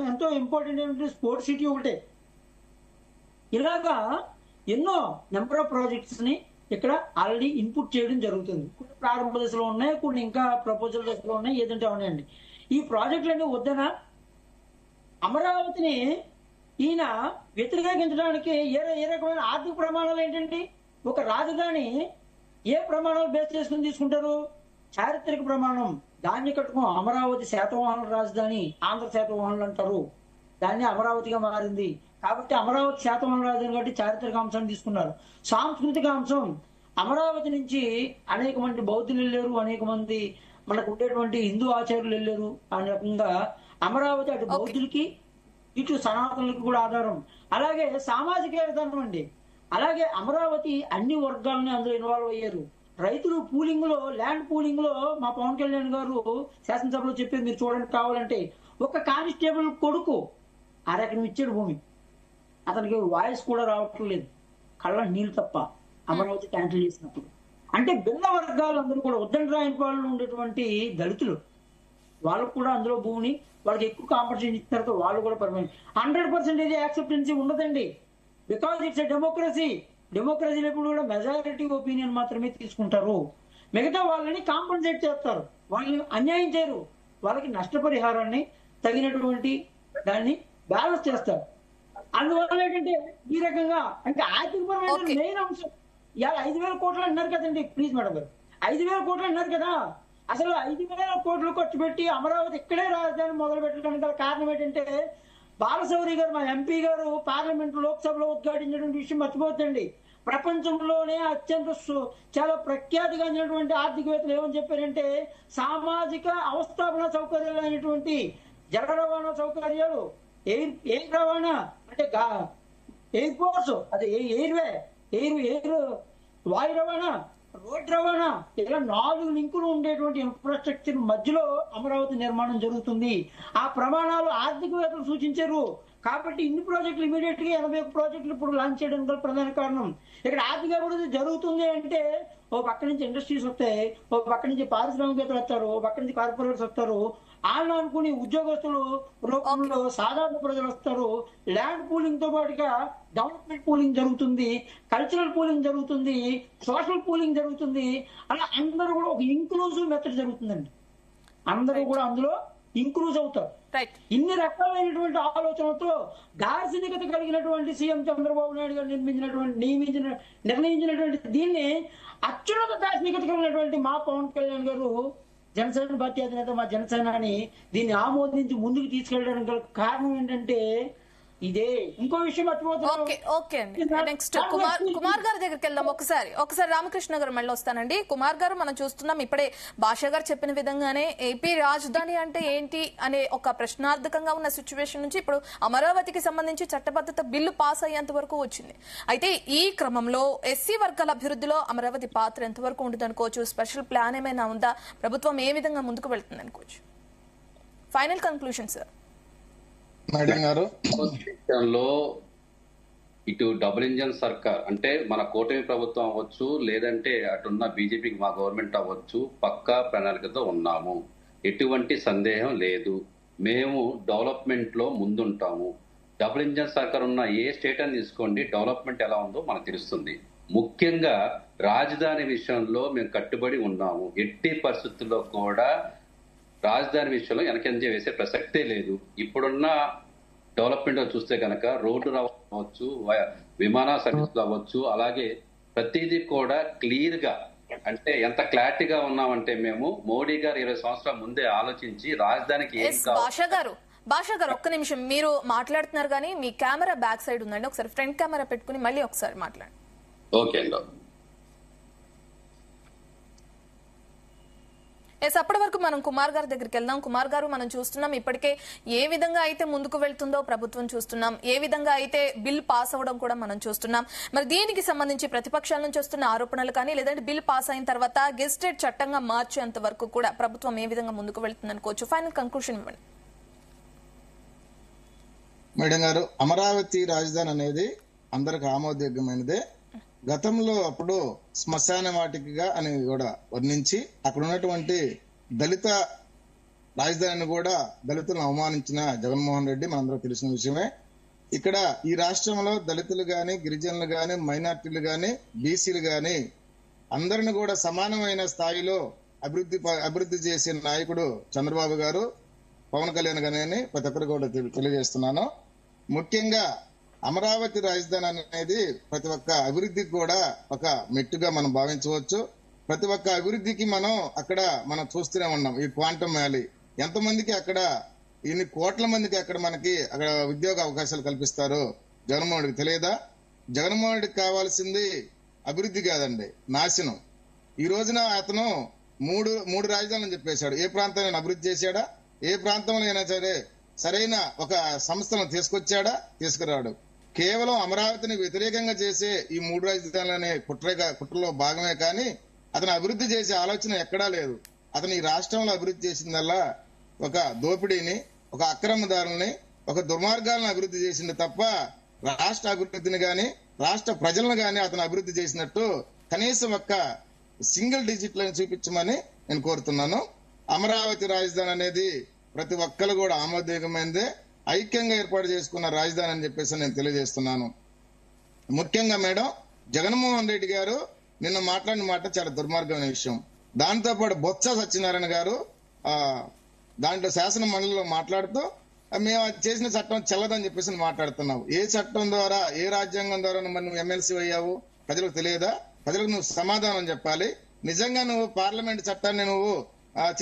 ఎంతో ఇంపార్టెంట్ అయినటువంటి స్పోర్ట్స్ సిటీ ఒకటే. ఇలాగా ఎన్నో నెంబర్ ఆఫ్ ప్రాజెక్ట్స్ ని ఇక్కడ ఆల్రెడీ ఇన్పుట్ చేయడం జరుగుతుంది. కొన్ని ప్రారంభ దశలో ఉన్నాయి, కొన్ని ఇంకా ప్రపోజల్ దశలో ఉన్నాయి, ఏదంటే ఉన్నాయండి. ఈ ప్రాజెక్టులన్నీ వద్దనా? అమరావతిని ఈయన వ్యతిరేకించడానికి ఏ రకమైన ఆర్థిక ప్రమాణాలు ఏంటండి? ఒక రాజధాని ఏ ప్రమాణాలు బేస్ చేసుకుని తీసుకుంటారు? చారిత్రక ప్రమాణం. దాన్ని కట్టుకుని అమరావతి శాతవాహనుల రాజధాని, ఆంధ్ర శాతవాహనులు అంటారు, దాన్ని అమరావతిగా మారింది కాబట్టి అమరావతి శాతవాహనుల రాజధాని కాబట్టి చారిత్రక అంశాన్ని తీసుకున్నారు. సాంస్కృతిక అంశం, అమరావతి నుంచి అనేక మంది బౌద్ధులు వెళ్ళారు, అనేక మంది మనకు ఉండేటువంటి హిందూ ఆచార్యులు వెళ్ళారు. ఆ రకంగా అమరావతి అటు బౌద్ధులకి ఇటు సనాతనులకి కూడా ఆధారం. అలాగే సామాజిక ఏకతానం అండి. అలాగే అమరావతి అన్ని వర్గాలని అందులో ఇన్వాల్వ్ అయ్యారు. రైతులు పూలింగ్ లో, ల్యాండ్ పూలింగ్ లో మా పవన్ కళ్యాణ్ గారు శాసనసభలో చెప్పేది మీరు చూడండి కావాలంటే, ఒక కానిస్టేబుల్ కొడుకు అరెకరం ఇచ్చాడు భూమి, అతనికి వాయిస్ కూడా రావట్లేదు, కళ్ళ నీళ్ళు తప్ప అమరావతి క్యాన్సిల్ చేసినప్పుడు. అంటే భిన్న వర్గాలు అందరూ కూడా ఉద్దండరాయనపాలెంలో ఉండేటువంటి దళితులు వాళ్ళకు కూడా అందులో భూమిని వాళ్ళకి ఎక్కువ కాంపన్సేషన్ ఇచ్చిన తర్వాత వాళ్ళు కూడా పర్మనెంట్ 100% యాక్సెప్టెన్సీ ఉండదండి. Because it's a democracy. డెమోక్రసీలో ఎప్పుడు కూడా మెజారిటీ ఒపీనియన్ మాత్రమే తీసుకుంటారు. మిగతా వాళ్ళని కాంపన్సేట్ చేస్తారు, వాళ్ళని అన్యాయం చేయరు, వాళ్ళకి నష్టపరిహారాన్ని తగినటువంటి దాన్ని బ్యాలెన్స్ చేస్తారు. అందువల్ల ఏంటంటే ఈ రకంగా అంటే ఆర్థికపరమైన మెయిన్ అంశం. ఇవాళ 5,000 కోట్లు అన్నారు కదండి, ప్లీజ్ మేడం గారు, 5,000 కోట్లు అన్నారు కదా. అసలు 5,000 కోట్లు ఖర్చు పెట్టి అమరావతి ఇక్కడే రాజధాని మొదలు పెట్టడానికి గల కారణం ఏంటంటే, బాలశౌరి గారు మా ఎంపీ గారు పార్లమెంట్ లోక్సభలో ఉద్ఘాటించినటువంటి విషయం మర్చిపోద్దండి. ప్రపంచంలోనే అత్యంత చాలా ప్రఖ్యాతిగాంచినటువంటి ఆర్థికవేత్తలు ఏమని చెప్పారంటే, సామాజిక అవస్థాపన సౌకర్యాలు అయినటువంటి జల రవాణా సౌకర్యాలు, ఎయిర్ రవాణా అంటే ఎయిర్ ఫోర్స్, అదే ఎయిర్వే, ఎయిర్ వాయు రవాణా, రోడ్ రవాణా, ఇలా 4 లింకులు ఉండేటువంటి ఇన్ఫ్రాస్ట్రక్చర్ మధ్యలో అమరావతి నిర్మాణం జరుగుతుంది. ఆ ప్రమాణాలు ఆర్థికవేత్తలు సూచించారు కాబట్టి ఇన్ని ప్రాజెక్టులు ఇమీడియట్ గా 81 ప్రాజెక్టులు ఇప్పుడు లాంచ్ చేయడానికి ప్రధాన కారణం. ఇక్కడ ఆర్థిక అభివృద్ధి జరుగుతుంది అంటే ఓ పక్క నుంచి ఇండస్ట్రీస్ వస్తాయి, ఓ పక్క నుంచి పారిశ్రామికవేత్తలు వస్తారు, ఓ పక్క నుంచి కార్పొరేట్స్ వస్తారు, వాళ్ళు అనుకుని ఉద్యోగస్తులు రూపంలో సాధారణ ప్రజలు వస్తారు. ల్యాండ్ పూలింగ్ తో పాటుగా డెవలప్మెంట్ పూలింగ్ జరుగుతుంది, కల్చరల్ పూలింగ్ జరుగుతుంది, సోషల్ పూలింగ్ జరుగుతుంది. అలా అందరూ కూడా ఒక ఇంక్లూజివ్ మెథడ్ జరుగుతుందండి. అందరూ కూడా అందులో ఇంక్లూజ్ అవుతారు. ఇన్ని రకాలైనటువంటి ఆలోచనలతో దార్శనికత కలిగినటువంటి సీఎం చంద్రబాబు నాయుడు గారు నిర్ణయించినటువంటి దీన్ని అత్యున్నత దార్శనికత కలిగినటువంటి మా పవన్ కళ్యాణ్ గారు జనసేన పార్టీ అధినేత మా జనసేనని దీన్ని ఆమోదించి ముందుకు తీసుకెళ్ళడానికి గల కారణం ఏంటంటే ఇదే. ఇంకో విషయం మర్చిపోతున్నాం. నెక్స్ట్ కుమార్ గారి దగ్గరికి వెళ్దాం. ఒకసారి రామకృష్ణ గారు మళ్ళీ వస్తానండి. కుమార్ గారు, మనం చూస్తున్నాం ఇప్పుడే భాష గారు చెప్పిన విధంగానే ఏపీ రాజధాని అంటే ఏంటి అనే ఒక ప్రశ్నార్థకంగా ఉన్న సిచ్యువేషన్ నుంచి ఇప్పుడు అమరావతికి సంబంధించి చట్టబద్ధత బిల్లు పాస్ అయ్యేంత వరకు వచ్చింది. అయితే ఈ క్రమంలో ఎస్సీ వర్గాల అభివృద్ధిలో అమరావతి పాత్ర ఎంతవరకు ఉంటుంది అనుకోవచ్చు? స్పెషల్ ప్లాన్ ఏమైనా ఉందా? ప్రభుత్వం ఏ విధంగా ముందుకు వెళ్తుంది అనుకోవచ్చు? Final conclusion sir. లో ఇటు డబుల్ ఇంజన్ సర్కార్ అంటే మన కూటమి ప్రభుత్వం అవ్వచ్చు, లేదంటే అటున్న బీజేపీకి మా గవర్నమెంట్ అవ్వచ్చు, పక్కా ప్రణాళికతో ఉన్నాము, ఎటువంటి సందేహం లేదు. మేము డెవలప్మెంట్ లో ముందుంటాము. డబుల్ ఇంజన్ సర్కార్ ఉన్న ఏ స్టేట్ అని తీసుకోండి, డెవలప్మెంట్ ఎలా ఉందో మనకు తెలుస్తుంది. ముఖ్యంగా రాజధాని విషయంలో మేము కట్టుబడి ఉన్నాము. ఎట్టి పరిస్థితుల్లో కూడా రాజధాని విషయంలో వెనకంజ వేసే ప్రసక్తే లేదు. ఇప్పుడున్న డెవలప్మెంట్ చూస్తే కనుక రోడ్డు రావచ్చు, విమాన సర్వీసులు అవ్వచ్చు, అలాగే ప్రతిదీ కూడా క్లియర్ గా అంటే ఎంత క్లారిటీగా ఉన్నామంటే మేము మోడీ గారు 20 సంవత్సరాల ముందే ఆలోచించి రాజధానికి ఏం కావాలి. భాష గారు ఒక్క నిమిషం, మీరు మాట్లాడుతున్నారు కానీ మీ కెమెరా బ్యాక్ సైడ్ ఉందండి, ఒకసారి ఫ్రంట్ కెమెరా పెట్టుకుని మళ్ళీ ఒకసారి మాట్లాడండి. ఓకే అండి. అప్పటి వరకు మనం కుమార్ గారి దగ్గరికి వెళ్దాం. కుమార్ గారు, మనం చూస్తున్నాం ఇప్పటికే ఏ విధంగా అయితే ముందుకు వెళ్తుందో ప్రభుత్వం చూస్తున్నాం, ఏ విధంగా అయితే బిల్ పాస్ అవ్వడం కూడా మనం చూస్తున్నాం. మరి దీనికి సంబంధించి ప్రతిపక్షాల నుంచి వస్తున్న ఆరోపణలు కానీ, లేదంటే బిల్ పాస్ అయిన తర్వాత గెజిటెడ్ చట్టంగా మార్చేంత వరకు కూడా ప్రభుత్వం ఏ విధంగా ముందుకు వెళ్తుంది అనుకోవచ్చు? ఫైనల్ కంక్లూషన్ ఇవ్వండి మేడం గారు. అమరావతి రాజధాని అనేది అందరికి ఆమోదయోగ్యమైనదే. గతంలో అప్పుడు శ్మశాన వాటికగా అని కూడా వర్ణించి అక్కడ ఉన్నటువంటి దళిత రాజధానిని కూడా దళితులను అవమానించిన జగన్మోహన్ రెడ్డి మనందరూ తెలిసిన విషయమే. ఇక్కడ ఈ రాష్ట్రంలో దళితులు గాని, గిరిజనులు గాని, మైనార్టీలు గాని, బీసీలు గాని అందరిని కూడా సమానమైన స్థాయిలో అభివృద్ధి చేసే నాయకుడు చంద్రబాబు గారు, పవన్ కళ్యాణ్ గారిని ప్రతి ఒక్కరు కూడా తెలియజేస్తున్నాను. ముఖ్యంగా అమరావతి రాజధాని అనేది ప్రతి ఒక్క అభివృద్ధికి కూడా ఒక మెట్టుగా మనం భావించవచ్చు. ప్రతి ఒక్క అభివృద్ధికి మనం చూస్తూనే ఉన్నాం. ఈ క్వాంటమ్ వ్యాలీ ఎంతమందికి అక్కడ ఇన్ని కోట్ల మందికి అక్కడ ఉద్యోగ అవకాశాలు కల్పిస్తారు జగన్మోహన్ రెడ్డికి తెలియదా? జగన్మోహన్ రెడ్డికి కావాల్సింది అభివృద్ధి కాదండి, నాశనం. ఈ రోజున అతను మూడు రాజధానులు చెప్పేశాడు. ఏ ప్రాంతాన్ని అభివృద్ధి చేశాడా? ఏ ప్రాంతంలో అయినా సరే సరైన ఒక సంస్థను తీసుకొచ్చాడా? తీసుకురాడు. కేవలం అమరావతిని వ్యతిరేకంగా చేసే ఈ 3 రాజధానులనే కుట్రలో భాగమే కానీ అతను అభివృద్ధి చేసే ఆలోచన ఎక్కడా లేదు. అతను ఈ రాష్ట్రంలో అభివృద్ధి చేసిందల్లా ఒక దోపిడీని, ఒక అక్రమదారుల్ని, ఒక దుర్మార్గాలను అభివృద్ధి చేసింది తప్ప రాష్ట్ర అభివృద్ధిని గాని రాష్ట్ర ప్రజలను గాని అతను అభివృద్ధి చేసినట్టు కనీసం ఒక్క సింగిల్ డిజిట్ లైన్ చూపించమని నేను కోరుతున్నాను. అమరావతి రాజధాని అనేది ప్రతి ఒక్కరు కూడా ఆమోదయోగ్యమైనదే, ఐక్యంగా ఏర్పాటు చేసుకున్న రాజధాని అని చెప్పేసి నేను తెలియజేస్తున్నాను. ముఖ్యంగా మేడం, జగన్మోహన్ రెడ్డి గారు నిన్న మాట్లాడిన మాట చాలా దుర్మార్గమైన విషయం. దాంతో పాటు బొత్స సత్యనారాయణ గారు దాంట్లో శాసన మండలిలో మాట్లాడుతూ మేము చేసిన చట్టం చెల్లదని చెప్పేసి మాట్లాడుతున్నావు. ఏ చట్టం ద్వారా, ఏ రాజ్యాంగం ద్వారా నువ్వు ఎమ్మెల్సీ అయ్యావు ప్రజలకు తెలియదా? ప్రజలకు నువ్వు సమాధానం చెప్పాలి. నిజంగా నువ్వు పార్లమెంట్ చట్టాన్ని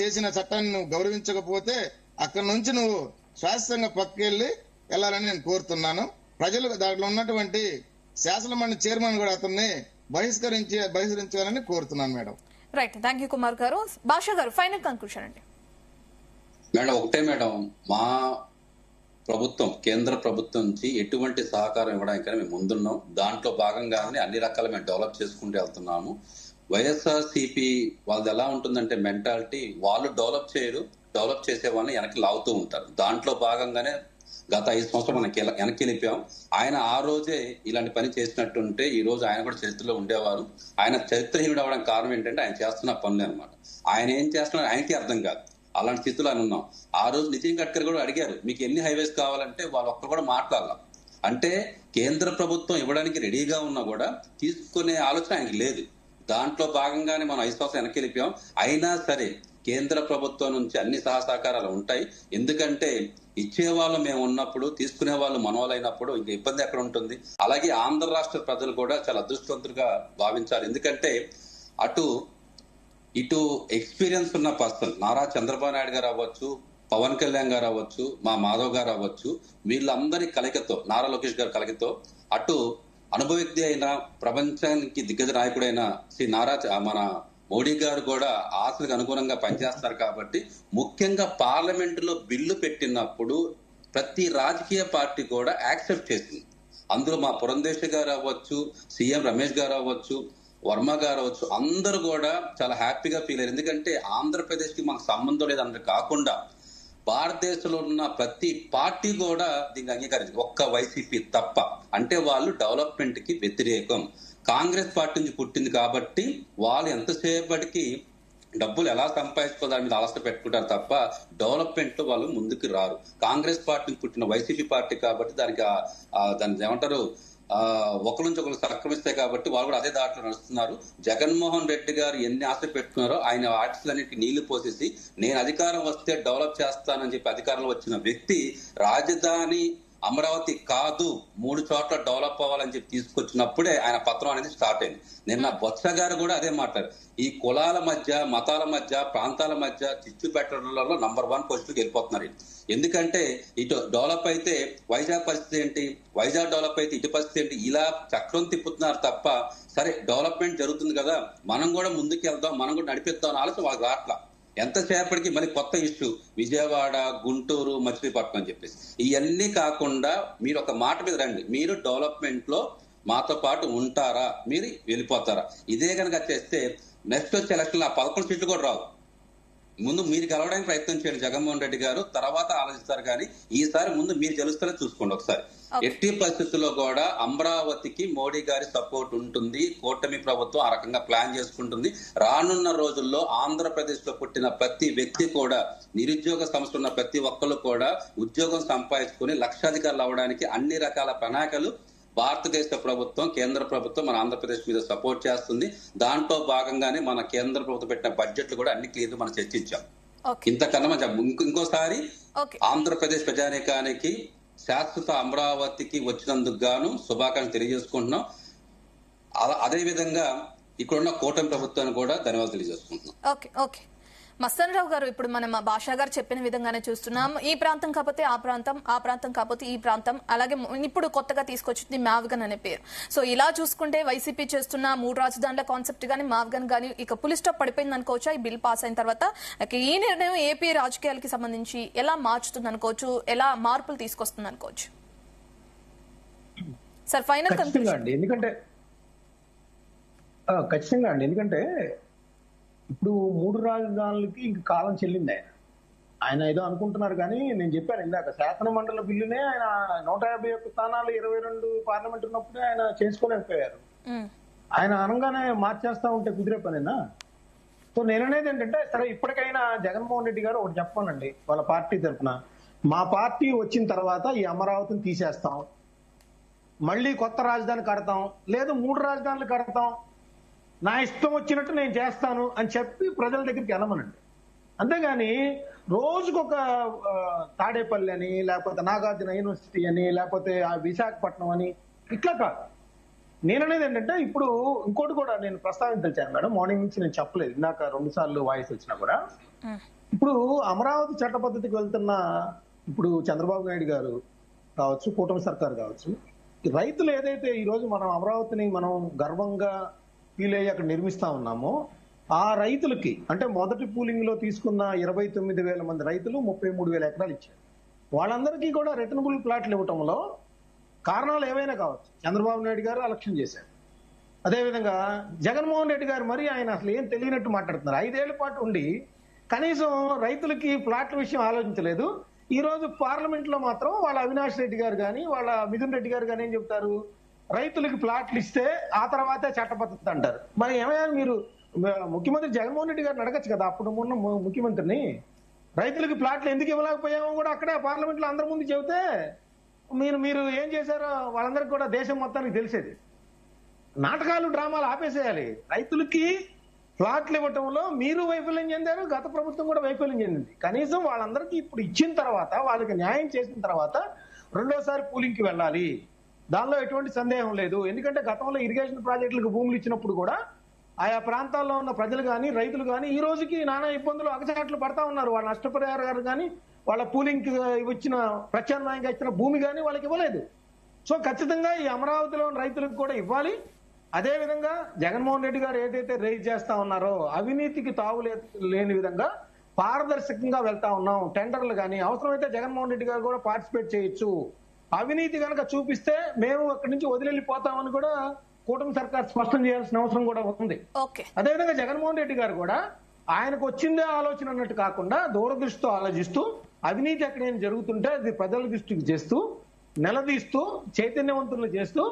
చేసిన చట్టాన్ని నువ్వు గౌరవించకపోతే అక్కడ నుంచి నువ్వు శాశ్వతంగా పక్కకెళ్ళి వెళ్ళాలని నేను కోరుతున్నాను. ప్రజలు దాంట్లో ఉన్నటువంటి శాసన మండలి చైర్మన్ కూడా అతన్ని బహిష్కరించాలని కోరుతున్నాను madam. Right, thank you Kumar గారు. భాషా గారు, ఫైనల్ కన్క్లూషన్ అండి. మేడం ఒకటే మేడం, మా ప్రభుత్వం కేంద్ర ప్రభుత్వం నుంచి ఎటువంటి సహకారం ఇవ్వడానికైనా మేము ముందున్నాం. దాంట్లో భాగంగానే అన్ని రకాల మేము డెవలప్ చేసుకుంటూ వెళ్తున్నాము. వైఎస్ఆర్సీపీ వాళ్ళది ఎలా ఉంటుందంటే మెంటాలిటీ, వాళ్ళు డెవలప్ చేయరు, డెవలప్ చేసే వాళ్ళని వెనక్కి లాగుతూ ఉంటారు. దాంట్లో భాగంగానే గత 5 సంవత్సరాలు మనకి వెనక్కి వెళ్ళిపోయాం. ఆయన ఆ రోజే ఇలాంటి పని చేసినట్టుంటే ఈ రోజు ఆయన కూడా చరిత్రలో ఉండేవారు. ఆయన చరిత్రహీనుడు అవడానికి కారణం ఏంటంటే ఆయన చేస్తున్న పనులే అనమాట. ఆయన ఏం చేస్తున్నాడు ఆయనకి అర్థం కాదు. అలాంటి స్థితిలో ఆయన ఉన్నాం. ఆ రోజు నితిన్ గడ్కరీ కూడా అడిగారు, మీకు ఎన్ని హైవేస్ కావాలంటే వాళ్ళు ఒక్కరు కూడా మాట్లాడాల. అంటే కేంద్ర ప్రభుత్వం ఇవ్వడానికి రెడీగా ఉన్నా కూడా తీసుకునే ఆలోచన ఆయనకి లేదు. దాంట్లో భాగంగానే మనం 5 సంవత్సరాలు వెనక్కి వెళ్ళిపోయాం. అయినా సరే కేంద్ర ప్రభుత్వం నుంచి అన్ని సహకారాలు ఉంటాయి. ఎందుకంటే ఇచ్చేవాళ్ళు మేము ఉన్నప్పుడు, తీసుకునే వాళ్ళు మనవాళ్ళైనప్పుడు ఇంకా ఇబ్బంది ఎక్కడ ఉంటుంది. అలాగే ఆంధ్ర రాష్ట్ర ప్రజలు కూడా చాలా అదృష్టవంతులుగా భావించాలి. ఎందుకంటే ఇటు ఎక్స్పీరియన్స్ ఉన్న పర్సన్ నారా చంద్రబాబు నాయుడు గారు అవ్వచ్చు, పవన్ కళ్యాణ్ గారు అవ్వచ్చు, మా మాధవ్ గారు అవ్వచ్చు, వీళ్ళందరి కలయికతో, నారా లోకేష్ గారి కలయికతో, అటు అనుభవజ్ఞ అయిన ప్రపంచానికి దిగ్గజ నాయకుడైన శ్రీ మన మోడీ గారు కూడా ఆశలకు అనుగుణంగా పనిచేస్తారు. కాబట్టి ముఖ్యంగా పార్లమెంటులో బిల్లు పెట్టినప్పుడు ప్రతి రాజకీయ పార్టీ కూడా యాక్సెప్ట్ చేసింది. అందులో మా పురంధేశ్వరి గారు అవ్వచ్చు, సీఎం రమేష్ గారు అవ్వచ్చు, వర్మ గారు అవ్వచ్చు, అందరూ కూడా చాలా హ్యాపీగా ఫీల్ అయ్యారు. ఎందుకంటే ఆంధ్రప్రదేశ్ కి మాకు సంబంధం లేదన్నది కాకుండా భారతదేశంలో ఉన్న ప్రతి పార్టీ కూడా దీన్ని అంగీకరించారు, ఒక్క వైసీపీ తప్ప. అంటే వాళ్ళు డెవలప్మెంట్ కి వ్యతిరేకం. కాంగ్రెస్ పార్టీ నుంచి పుట్టింది కాబట్టి వాళ్ళు ఎంతసేపటికి డబ్బులు ఎలా సంపాదించుకో దాని మీద ఆలోచన పెట్టుకుంటారు తప్ప డెవలప్మెంట్ లో వాళ్ళు ముందుకు రారు. కాంగ్రెస్ పార్టీ నుంచి పుట్టిన వైసీపీ పార్టీ కాబట్టి దానికి ఏమంటారు, ఒకరి నుంచి ఒకరు సక్రమిస్తాయి కాబట్టి వాళ్ళు కూడా అదే దాంట్లో నడుస్తున్నారు. జగన్మోహన్ రెడ్డి గారు ఎన్ని ఆశ పెట్టుకున్నారో ఆయన ఆర్టిస్టులన్నిటికీ నీళ్లు పోసేసి నేను అధికారం వస్తే డెవలప్ చేస్తానని చెప్పి అధికారంలో వచ్చిన వ్యక్తి రాజధాని అమరావతి కాదు 3 చోట్ల డెవలప్ అవ్వాలని చెప్పి తీసుకొచ్చినప్పుడే ఆయన పత్రం అనేది స్టార్ట్ అయింది. నిన్న బొత్స గారు కూడా అదే మాట్లాడారు. ఈ కులాల మధ్య, మతాల మధ్య, ప్రాంతాల మధ్య చిచ్చు పెట్టడంలో నంబర్ 1 పొజిషన్కి వెళ్ళిపోతున్నారు. ఎందుకంటే ఇటు డెవలప్ అయితే వైజాగ్ పరిస్థితి ఏంటి, వైజాగ్ డెవలప్ అయితే ఇటు పరిస్థితి ఏంటి, ఇలా చక్రం తిప్పుతున్నారు తప్ప సరే డెవలప్మెంట్ జరుగుతుంది కదా మనం కూడా ముందుకు వెళ్దాం, మనం కూడా నడిపిద్దాం అని ఆలోచన వాళ్ళకి రాట్లా. ఎంతసేపటికి మళ్ళీ కొత్త ఇష్యూ విజయవాడ, గుంటూరు, మచిలీపట్నం అని చెప్పేసి. ఇవన్నీ కాకుండా మీరు ఒక మాట మీద రండి, మీరు డెవలప్మెంట్ లో మాతో పాటు ఉంటారా, మీరు వెళ్ళిపోతారా? ఇదే కనుక చేస్తే నెక్స్ట్ వచ్చే ఎలక్షన్ ఆ 11 సీట్లు కూడా రావు. ముందు మీరు గెలవడానికి ప్రయత్నం చేయండి జగన్మోహన్ రెడ్డి గారు, తర్వాత ఆలోచిస్తారు. కానీ ఈసారి ముందు మీరు గెలుస్తారో చూసుకోండి ఒకసారి. ఎట్టి పరిస్థితుల్లో కూడా అమరావతికి మోడీ గారి సపోర్ట్ ఉంటుంది. కూటమి ప్రభుత్వం ఆ రకంగా ప్లాన్ చేసుకుంటుంది. రానున్న రోజుల్లో ఆంధ్రప్రదేశ్ లో పుట్టిన ప్రతి వ్యక్తి కూడా, నిరుద్యోగ సమస్య ఉన్న ప్రతి ఒక్కరు కూడా ఉద్యోగం సంపాదించుకుని లక్షాధికారులు అవడానికి అన్ని రకాల ప్రణాళికలు భారతదేశ ప్రభుత్వం, కేంద్ర ప్రభుత్వం మన ఆంధ్రప్రదేశ్ మీద సపోర్ట్ చేస్తుంది. దాంట్లో భాగంగానే మన కేంద్ర ప్రభుత్వం పెట్టిన బడ్జెట్లు కూడా అన్ని క్లియర్ మనం చర్చించాం. ఇంతకన్నా ఇంకోసారి ఆంధ్రప్రదేశ్ ప్రజానీకానికి శాశ్వత అమరావతికి వచ్చినందుకు గాను శుభాకాంక్షలు తెలియజేసుకుంటున్నాం. అదే విధంగా ఇక్కడున్న కూటమి ప్రభుత్వాన్ని కూడా ధన్యవాదాలు తెలియజేసుకుంటున్నాం. ఓకే ఓకే మస్తాన్ రావు గారు, ఇప్పుడు మనం భాషా గారు చెప్పిన విధంగానే చూస్తున్నాం. ఈ ప్రాంతం కాకపోతే ఆ ప్రాంతం, ఆ ప్రాంతం కాకపోతే ఈ ప్రాంతం, అలాగే ఇప్పుడు కొత్తగా తీసుకొచ్చింది మావ్గన్ అనే పేరు. సో ఇలా చూసుకుంటే వైసీపీ చేస్తున్న 3 రాజధానుల కాన్సెప్ట్ గానీ మావ్గన్ గానీ ఇక పులి స్టాప్ పడిపోయింది అనుకోవచ్చా ఈ బిల్ పాస్ అయిన తర్వాత? ఈ నిర్ణయం ఏపీ రాజకీయాలకి సంబంధించి ఎలా మార్చుతుంది అనుకోవచ్చు, ఎలా మార్పులు తీసుకొస్తుంది అనుకోవచ్చు? సార్ ఫైనల్ ఖచ్చితంగా అండి, ఎందుకంటే ఇప్పుడు 3 రాజధానులకి ఇంక కాలం చెల్లింది. ఆయన ఏదో అనుకుంటున్నారు కానీ నేను చెప్పాను ఇందాక, శాసన మండలి బిల్లునే ఆయన 151 స్థానాలు 22 పార్లమెంట్ ఉన్నప్పుడే ఆయన చేసుకోలేకపోయారు. ఆయన అనగానే మార్చేస్తా ఉంటే కుదిరే పనేనా? సో నేననేది ఏంటంటే, సరే ఇప్పటికైనా జగన్మోహన్ రెడ్డి గారు ఒకటి చెప్పానండి వాళ్ళ పార్టీ తరఫున, మా పార్టీ వచ్చిన తర్వాత ఈ అమరావతిని తీసేస్తాం, మళ్ళీ కొత్త రాజధాని కడతాం, లేదు 3 రాజధానులు కడతాం, నా ఇష్టం వచ్చినట్టు నేను చేస్తాను అని చెప్పి ప్రజల దగ్గరికి వెళ్ళమనండి. అంతేగాని రోజుకొక తాడేపల్లి అని, లేకపోతే నాగార్జున యూనివర్సిటీ అని, లేకపోతే ఆ విశాఖపట్నం అని, ఇట్లా కాదు. నేననేది ఏంటంటే, ఇప్పుడు ఇంకోటి కూడా నేను ప్రస్తావించాను మేడం, మార్నింగ్ నుంచి నేను చెప్పలేదు, ఇందాక 2 సార్లు వాయిస్ వచ్చినా కూడా. ఇప్పుడు అమరావతి చట్ట పద్ధతికి వెళ్తున్న ఇప్పుడు చంద్రబాబు నాయుడు గారు కావచ్చు, కూటమి సర్కారు కావచ్చు, రైతులు ఏదైతే ఈ రోజు మనం అమరావతిని మనం గర్వంగా ఫీల్ అయ్యి అక్కడ నిర్మిస్తా ఉన్నామో, ఆ రైతులకి అంటే మొదటి పూలింగ్ లో తీసుకున్న 29,000 మంది రైతులు 33,000 ఎకరాలు ఇచ్చారు. వాళ్ళందరికీ కూడా రిటర్నబుల్ ప్లాట్లు ఇవ్వటంలో కారణాలు ఏవైనా కావచ్చు, చంద్రబాబు నాయుడు గారు అలక్ష్యం చేశారు. అదేవిధంగా జగన్మోహన్ రెడ్డి గారు మరి ఆయన అసలు ఏం తెలియనట్టు మాట్లాడుతున్నారు. 5 ఏళ్ల పాటు ఉండి కనీసం రైతులకి ప్లాట్ల విషయం ఆలోచించలేదు. ఈ రోజు పార్లమెంట్ లో మాత్రం వాళ్ళ అవినాష్ రెడ్డి గారు కానీ వాళ్ళ మిథున్ రెడ్డి గారు కానీ ఏం చెప్తారు, రైతులకి ప్లాట్లు ఇస్తే ఆ తర్వాతే చట్టబద్ధత అంటారు. మరి ఏమైనా మీరు ముఖ్యమంత్రి జగన్మోహన్ రెడ్డి గారిని అడగచ్చు కదా, అప్పుడు ఉన్న ముఖ్యమంత్రిని, రైతులకి ప్లాట్లు ఎందుకు ఇవ్వలేకపోయామో కూడా అక్కడే పార్లమెంట్ లో అందరి ముందు చెబితే మీరు ఏం చేశారో వాళ్ళందరికీ కూడా దేశం మొత్తానికి తెలిసేది. నాటకాలు డ్రామాలు ఆపేసేయాలి. రైతులకి ప్లాట్లు ఇవ్వటంలో మీరు వైఫల్యం చెందారు, గత ప్రభుత్వం కూడా వైఫల్యం చెందింది. కనీసం వాళ్ళందరికీ ఇప్పుడు ఇచ్చిన తర్వాత, వాళ్ళకి న్యాయం చేసిన తర్వాత రెండోసారి పూలింగ్కి వెళ్ళాలి, దానిలో ఎటువంటి సందేహం లేదు. ఎందుకంటే గతంలో ఇరిగేషన్ ప్రాజెక్టులకు భూములు ఇచ్చినప్పుడు కూడా ఆయా ప్రాంతాల్లో ఉన్న ప్రజలు కానీ రైతులు కానీ ఈ రోజుకి నానా ఇబ్బందులు అగచాట్లు పడతా ఉన్నారు. వాళ్ళ నష్టపరిహారాలు కానీ వాళ్ళ పూలింగ్ ఇచ్చిన ప్రత్యామ్నాయంగా ఇచ్చిన భూమి కానీ వాళ్ళకి ఇవ్వలేదు. సో ఖచ్చితంగా ఈ అమరావతిలో రైతులకు కూడా ఇవ్వాలి. అదే విధంగా జగన్మోహన్ రెడ్డి గారు ఏదైతే రైజ్ చేస్తా ఉన్నారో అవినీతికి తావు లేని విధంగా పారదర్శకంగా వెళ్తా ఉన్నాం. టెండర్లు కానీ అవసరమైతే జగన్మోహన్ రెడ్డి గారు కూడా పార్టిసిపేట్ చేయొచ్చు. అవినీతి కనుక చూపిస్తే మేము అక్కడి నుంచి వదిలిపోతామని కూడా కూటమి సర్కార్ స్పష్టం చేయాల్సిన అవసరం కూడా ఉంది. అదేవిధంగా జగన్మోహన్ రెడ్డి గారు కూడా ఆయనకు వచ్చిందే ఆలోచన అన్నట్టు కాకుండా దూరదృష్టితో ఆలోచిస్తూ అవినీతి ఎక్కడైనా జరుగుతుంటే అది ప్రజల దృష్టికి చేస్తూ నిలదీస్తూ చైతన్యవంతులు చేస్తూ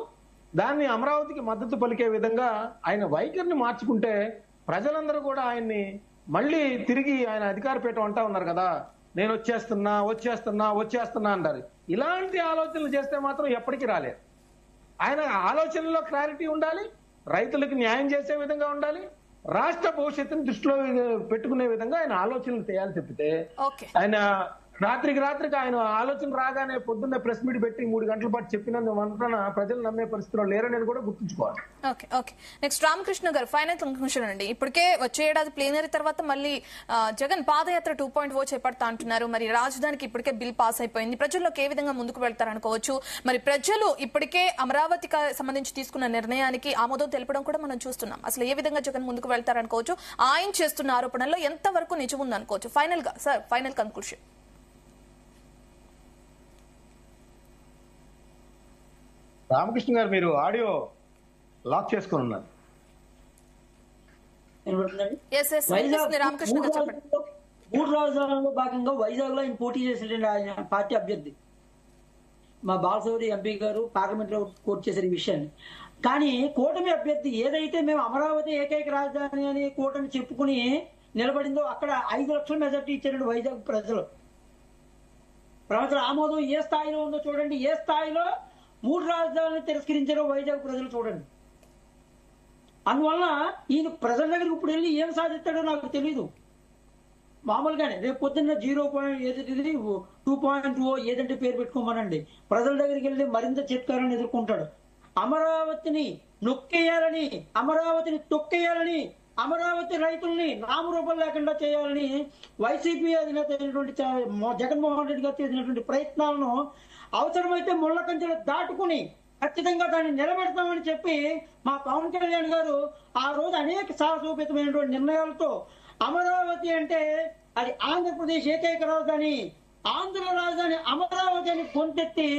దాన్ని అమరావతికి మద్దతు పలికే విధంగా ఆయన వైఖరిని మార్చుకుంటే ప్రజలందరూ కూడా ఆయన్ని మళ్ళీ తిరిగి ఆయన అధికార పీఠం అంటా ఉన్నారు కదా, నేను వచ్చేస్తున్నా అంటారు. ఇలాంటి ఆలోచనలు చేస్తే మాత్రం ఎప్పటికీ రాలేదు. ఆయన ఆలోచనలో క్లారిటీ ఉండాలి, రైతులకు న్యాయం చేసే విధంగా ఉండాలి, రాష్ట్ర భవిష్యత్తును దృష్టిలో పెట్టుకునే విధంగా ఆయన ఆలోచనలు చేయాలి తప్పితే ఆయన రాత్రికి ఆయన ఆలోచన రాగానే పొద్దున్న ప్రెస్ మీట్ పెట్టి 3 గంటల పాటు చెప్పినందువల్ల ప్రజలు నమ్మే పరిస్థితిలో లేరనేది కూడా గుర్తుంచుకోవాలి. ఓకే నెక్స్ట్ రామకృష్ణ గారు, ఫైనల్ కంక్లూషన్ అండి. ఇప్పటికే వచ్చే ఏడాది ప్లేనరీ తర్వాత మళ్ళీ జగన్ పాదయాత్ర 2.0 చేపడతా అంటున్నారు. మరి రాజధానికి ఇప్పటికే బిల్ పాస్ అయిపోయింది, ప్రజల్లోకి ఏ విధంగా ముందుకు వెళ్తారనుకోవచ్చు? మరి ప్రజలు ఇప్పటికే అమరావతికి సంబంధించి తీసుకున్న నిర్ణయానికి ఆమోదం తెలపడం కూడా మనం చూస్తున్నాం. అసలు ఏ విధంగా జగన్ ముందుకు వెళ్తారనుకోవచ్చు? ఆయన చేస్తున్న ఆరోపణల్లో ఎంత వరకు నిజం ఉందనుకోవచ్చు? ఫైనల్ గా సార్, ఫైనల్ కంక్లూషన్. రామకృష్ణ గారు, మీరు ఆడియో లాక్ చేసుకుని ఉన్నారు. రామకృష్ణ గారు, 3 రాజధానుల్లో భాగంగా వైజాగ్ లో ఆయన పోటీ చేసిన ఆయన పార్టీ అభ్యర్థి మా బాలసౌరి ఎంపీ గారు పార్లమెంట్ లో కోర్టు చేశారు ఈ విషయాన్ని. కానీ కూటమి అభ్యర్థి ఏదైతే మేము అమరావతి ఏకైక రాజధాని అని కూటమి చెప్పుకుని నిలబడిందో అక్కడ 5 లక్షల మెజార్టీ ఇచ్చారండి వైజాగ్ ప్రజలు. ప్రజల ఆమోదం ఏ స్థాయిలో ఉందో చూడండి, ఏ స్థాయిలో 3 రాజధానులను తిరస్కరించారో వైజాగ్ ప్రజలు చూడండి. అందువల్ల ఈయన ప్రజల దగ్గరికి ఇప్పుడు వెళ్ళి ఏం సాధిస్తాడో నాకు తెలియదు. మామూలుగానే రేపు పొద్దున్న 2.0 ఏదంటే పేరు పెట్టుకోమనండి, ప్రజల దగ్గరికి వెళ్ళి మరింత చిత్కారాన్ని ఎదుర్కొంటాడు. అమరావతిని నొక్కేయాలని, అమరావతిని తొక్కేయాలని, అమరావతి రైతుల్ని నామరూపం లేకుండా చేయాలని వైసీపీ అధినేత అయినటువంటి జగన్మోహన్ రెడ్డి గారు చేసినటువంటి ప్రయత్నాలను అవసరమైతే ముళ్ళ కంచెలు దాటుకుని ఖచ్చితంగా దాన్ని నిలబెడతామని చెప్పి మా పవన్ కళ్యాణ్ గారు ఆ రోజు అనేక సాహసోపేతమైనటువంటి నిర్ణయాలతో అమరావతి అంటే అది ఆంధ్రప్రదేశ్ ఏకైక రాజధాని, ఆంధ్ర రాజధాని అమరావతి అని గొంతెత్తి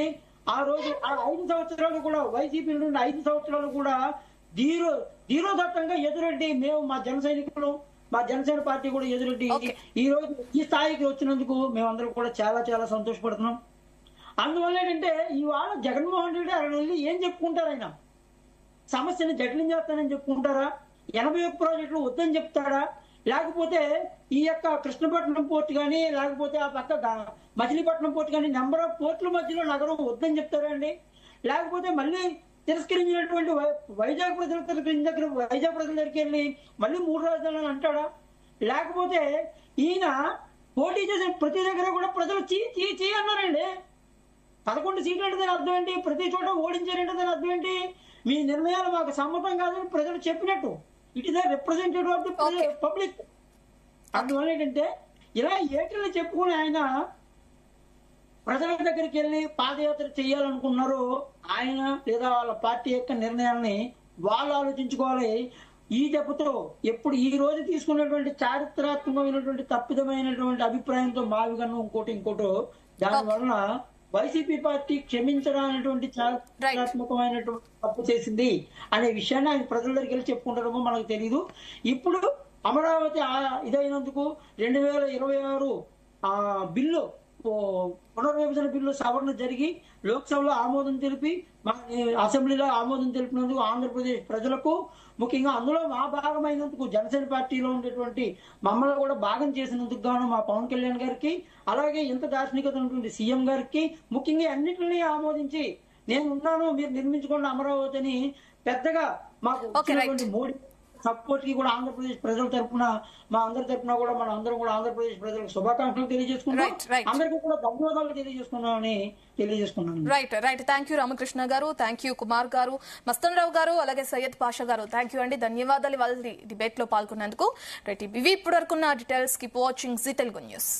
ఆ రోజు ఆ 5 సంవత్సరాలు కూడా వైసీపీ నుండి 5 సంవత్సరాలు కూడా ధీరోదత్తంగా ఎదురెడ్డి మేము మా జన సైనికులు, మా జనసేన పార్టీ కూడా ఎదురెడ్డి ఈ రోజు ఈ స్థాయికి వచ్చినందుకు మేమందరం కూడా చాలా చాలా సంతోషపడుతున్నాం. అందువల్ల ఏంటంటే ఇవాళ జగన్మోహన్ రెడ్డి అక్కడ వెళ్ళి ఏం చెప్పుకుంటారు? ఆయన సమస్యని జటిలం చేస్తానని చెప్పుకుంటారా? 81 ప్రాజెక్టులు వద్దని చెప్తాడా? లేకపోతే ఈ యొక్క కృష్ణపట్నం పోర్టు కానీ, లేకపోతే ఆ పక్క మచిలీపట్నం పోర్టు కానీ, నెంబర్ ఆఫ్ పోర్టుల మధ్యలో నగరం వద్దని చెప్తారా అండి? లేకపోతే మళ్ళీ తిరస్కరించినటువంటి వైజాగ్ ప్రజల దగ్గరికి వెళ్ళి మళ్ళీ 3 రాజధానులు అంటాడా? లేకపోతే ఈయన పోటీ చేసిన ప్రతి దగ్గర కూడా ప్రజలు చీ అన్నారండి. 11 సీట్లు అంటే దాని అర్థం ఏంటి? ప్రతి చోట ఓడించారంటే దాని అర్థం ఏంటి? మీ నిర్ణయాలు మాకు సమ్మతం కాదని ప్రజలు చెప్పినట్టు. It is representative of the public. అందువల్ల ఏంటంటే ఇలా ఏటని చెప్పుకుని ఆయన ప్రజల దగ్గరికి వెళ్ళి పాదయాత్ర చేయాలనుకున్నారు. ఆయన లేదా వాళ్ళ పార్టీ యొక్క నిర్ణయాన్ని వాళ్ళు ఆలోచించుకోవాలి. ఈ దెబ్బతో ఎప్పుడు ఈ రోజు తీసుకున్నటువంటి చారిత్రాత్మకమైనటువంటి తప్పిదమైనటువంటి అభిప్రాయంతో మావిగన్ను ఇంకోటో దాని వలన వైసీపీ పార్టీ క్షమించడానటువంటి చారిత్రాత్మకమైనటువంటి తప్పు చేసింది అనే విషయాన్ని ఆయన ప్రజల దగ్గరికి వెళ్ళి చెప్పుకుంటారేమో మనకు తెలియదు. ఇప్పుడు అమరావతి ఇదైనందుకు 2026 బిల్లు పునర్విభజన బిల్లు సవరణ జరిగి లోక్సభలో ఆమోదం తెలిపి అసెంబ్లీలో ఆమోదం తెలిపినందుకు ఆంధ్రప్రదేశ్ ప్రజలకు, ముఖ్యంగా అందులో మా భాగమైనందుకు జనసేన పార్టీలో ఉండేటువంటి మమ్మల్ని కూడా భాగం చేసినందుకు గాను మా పవన్ కళ్యాణ్ గారికి, అలాగే ఇంత దార్శనికత ఉన్నటువంటి సీఎం గారికి, ముఖ్యంగా అన్నింటినీ ఆమోదించి నేను ఉన్నాను మీరు నిర్మించుకోండి అమరావతి అని పెద్దగా మాకు మోడీ సపోర్ట్ కి కూడా ఆంధ్రప్రదేశ్ ప్రజల తరఫున మా అందరి తరఫున కూడా మన అందరం కూడా ఆంధ్రప్రదేశ్ ప్రజలకు శుభాకాంక్షలు తెలియజేసుకున్నాం. అందరికీ కూడా ధన్యవాదాలు తెలియజేసుకున్నామని తెలియజేసుకున్నాను. రైట్. థ్యాంక్ యూ రామకృష్ణ గారు, థ్యాంక్ యూ కుమార్ గారు, మస్తన్ రావు గారు, అలాగే సయ్యద్ పాషా గారు. థ్యాంక్ యూ అండి, ధన్యవాదాలు వాళ్ళ డిబేట్ లో పాల్గొన్నందుకు. రైట్, ఇవి ఇప్పటి వరకున్న details. Keep watching Zee Telugu news.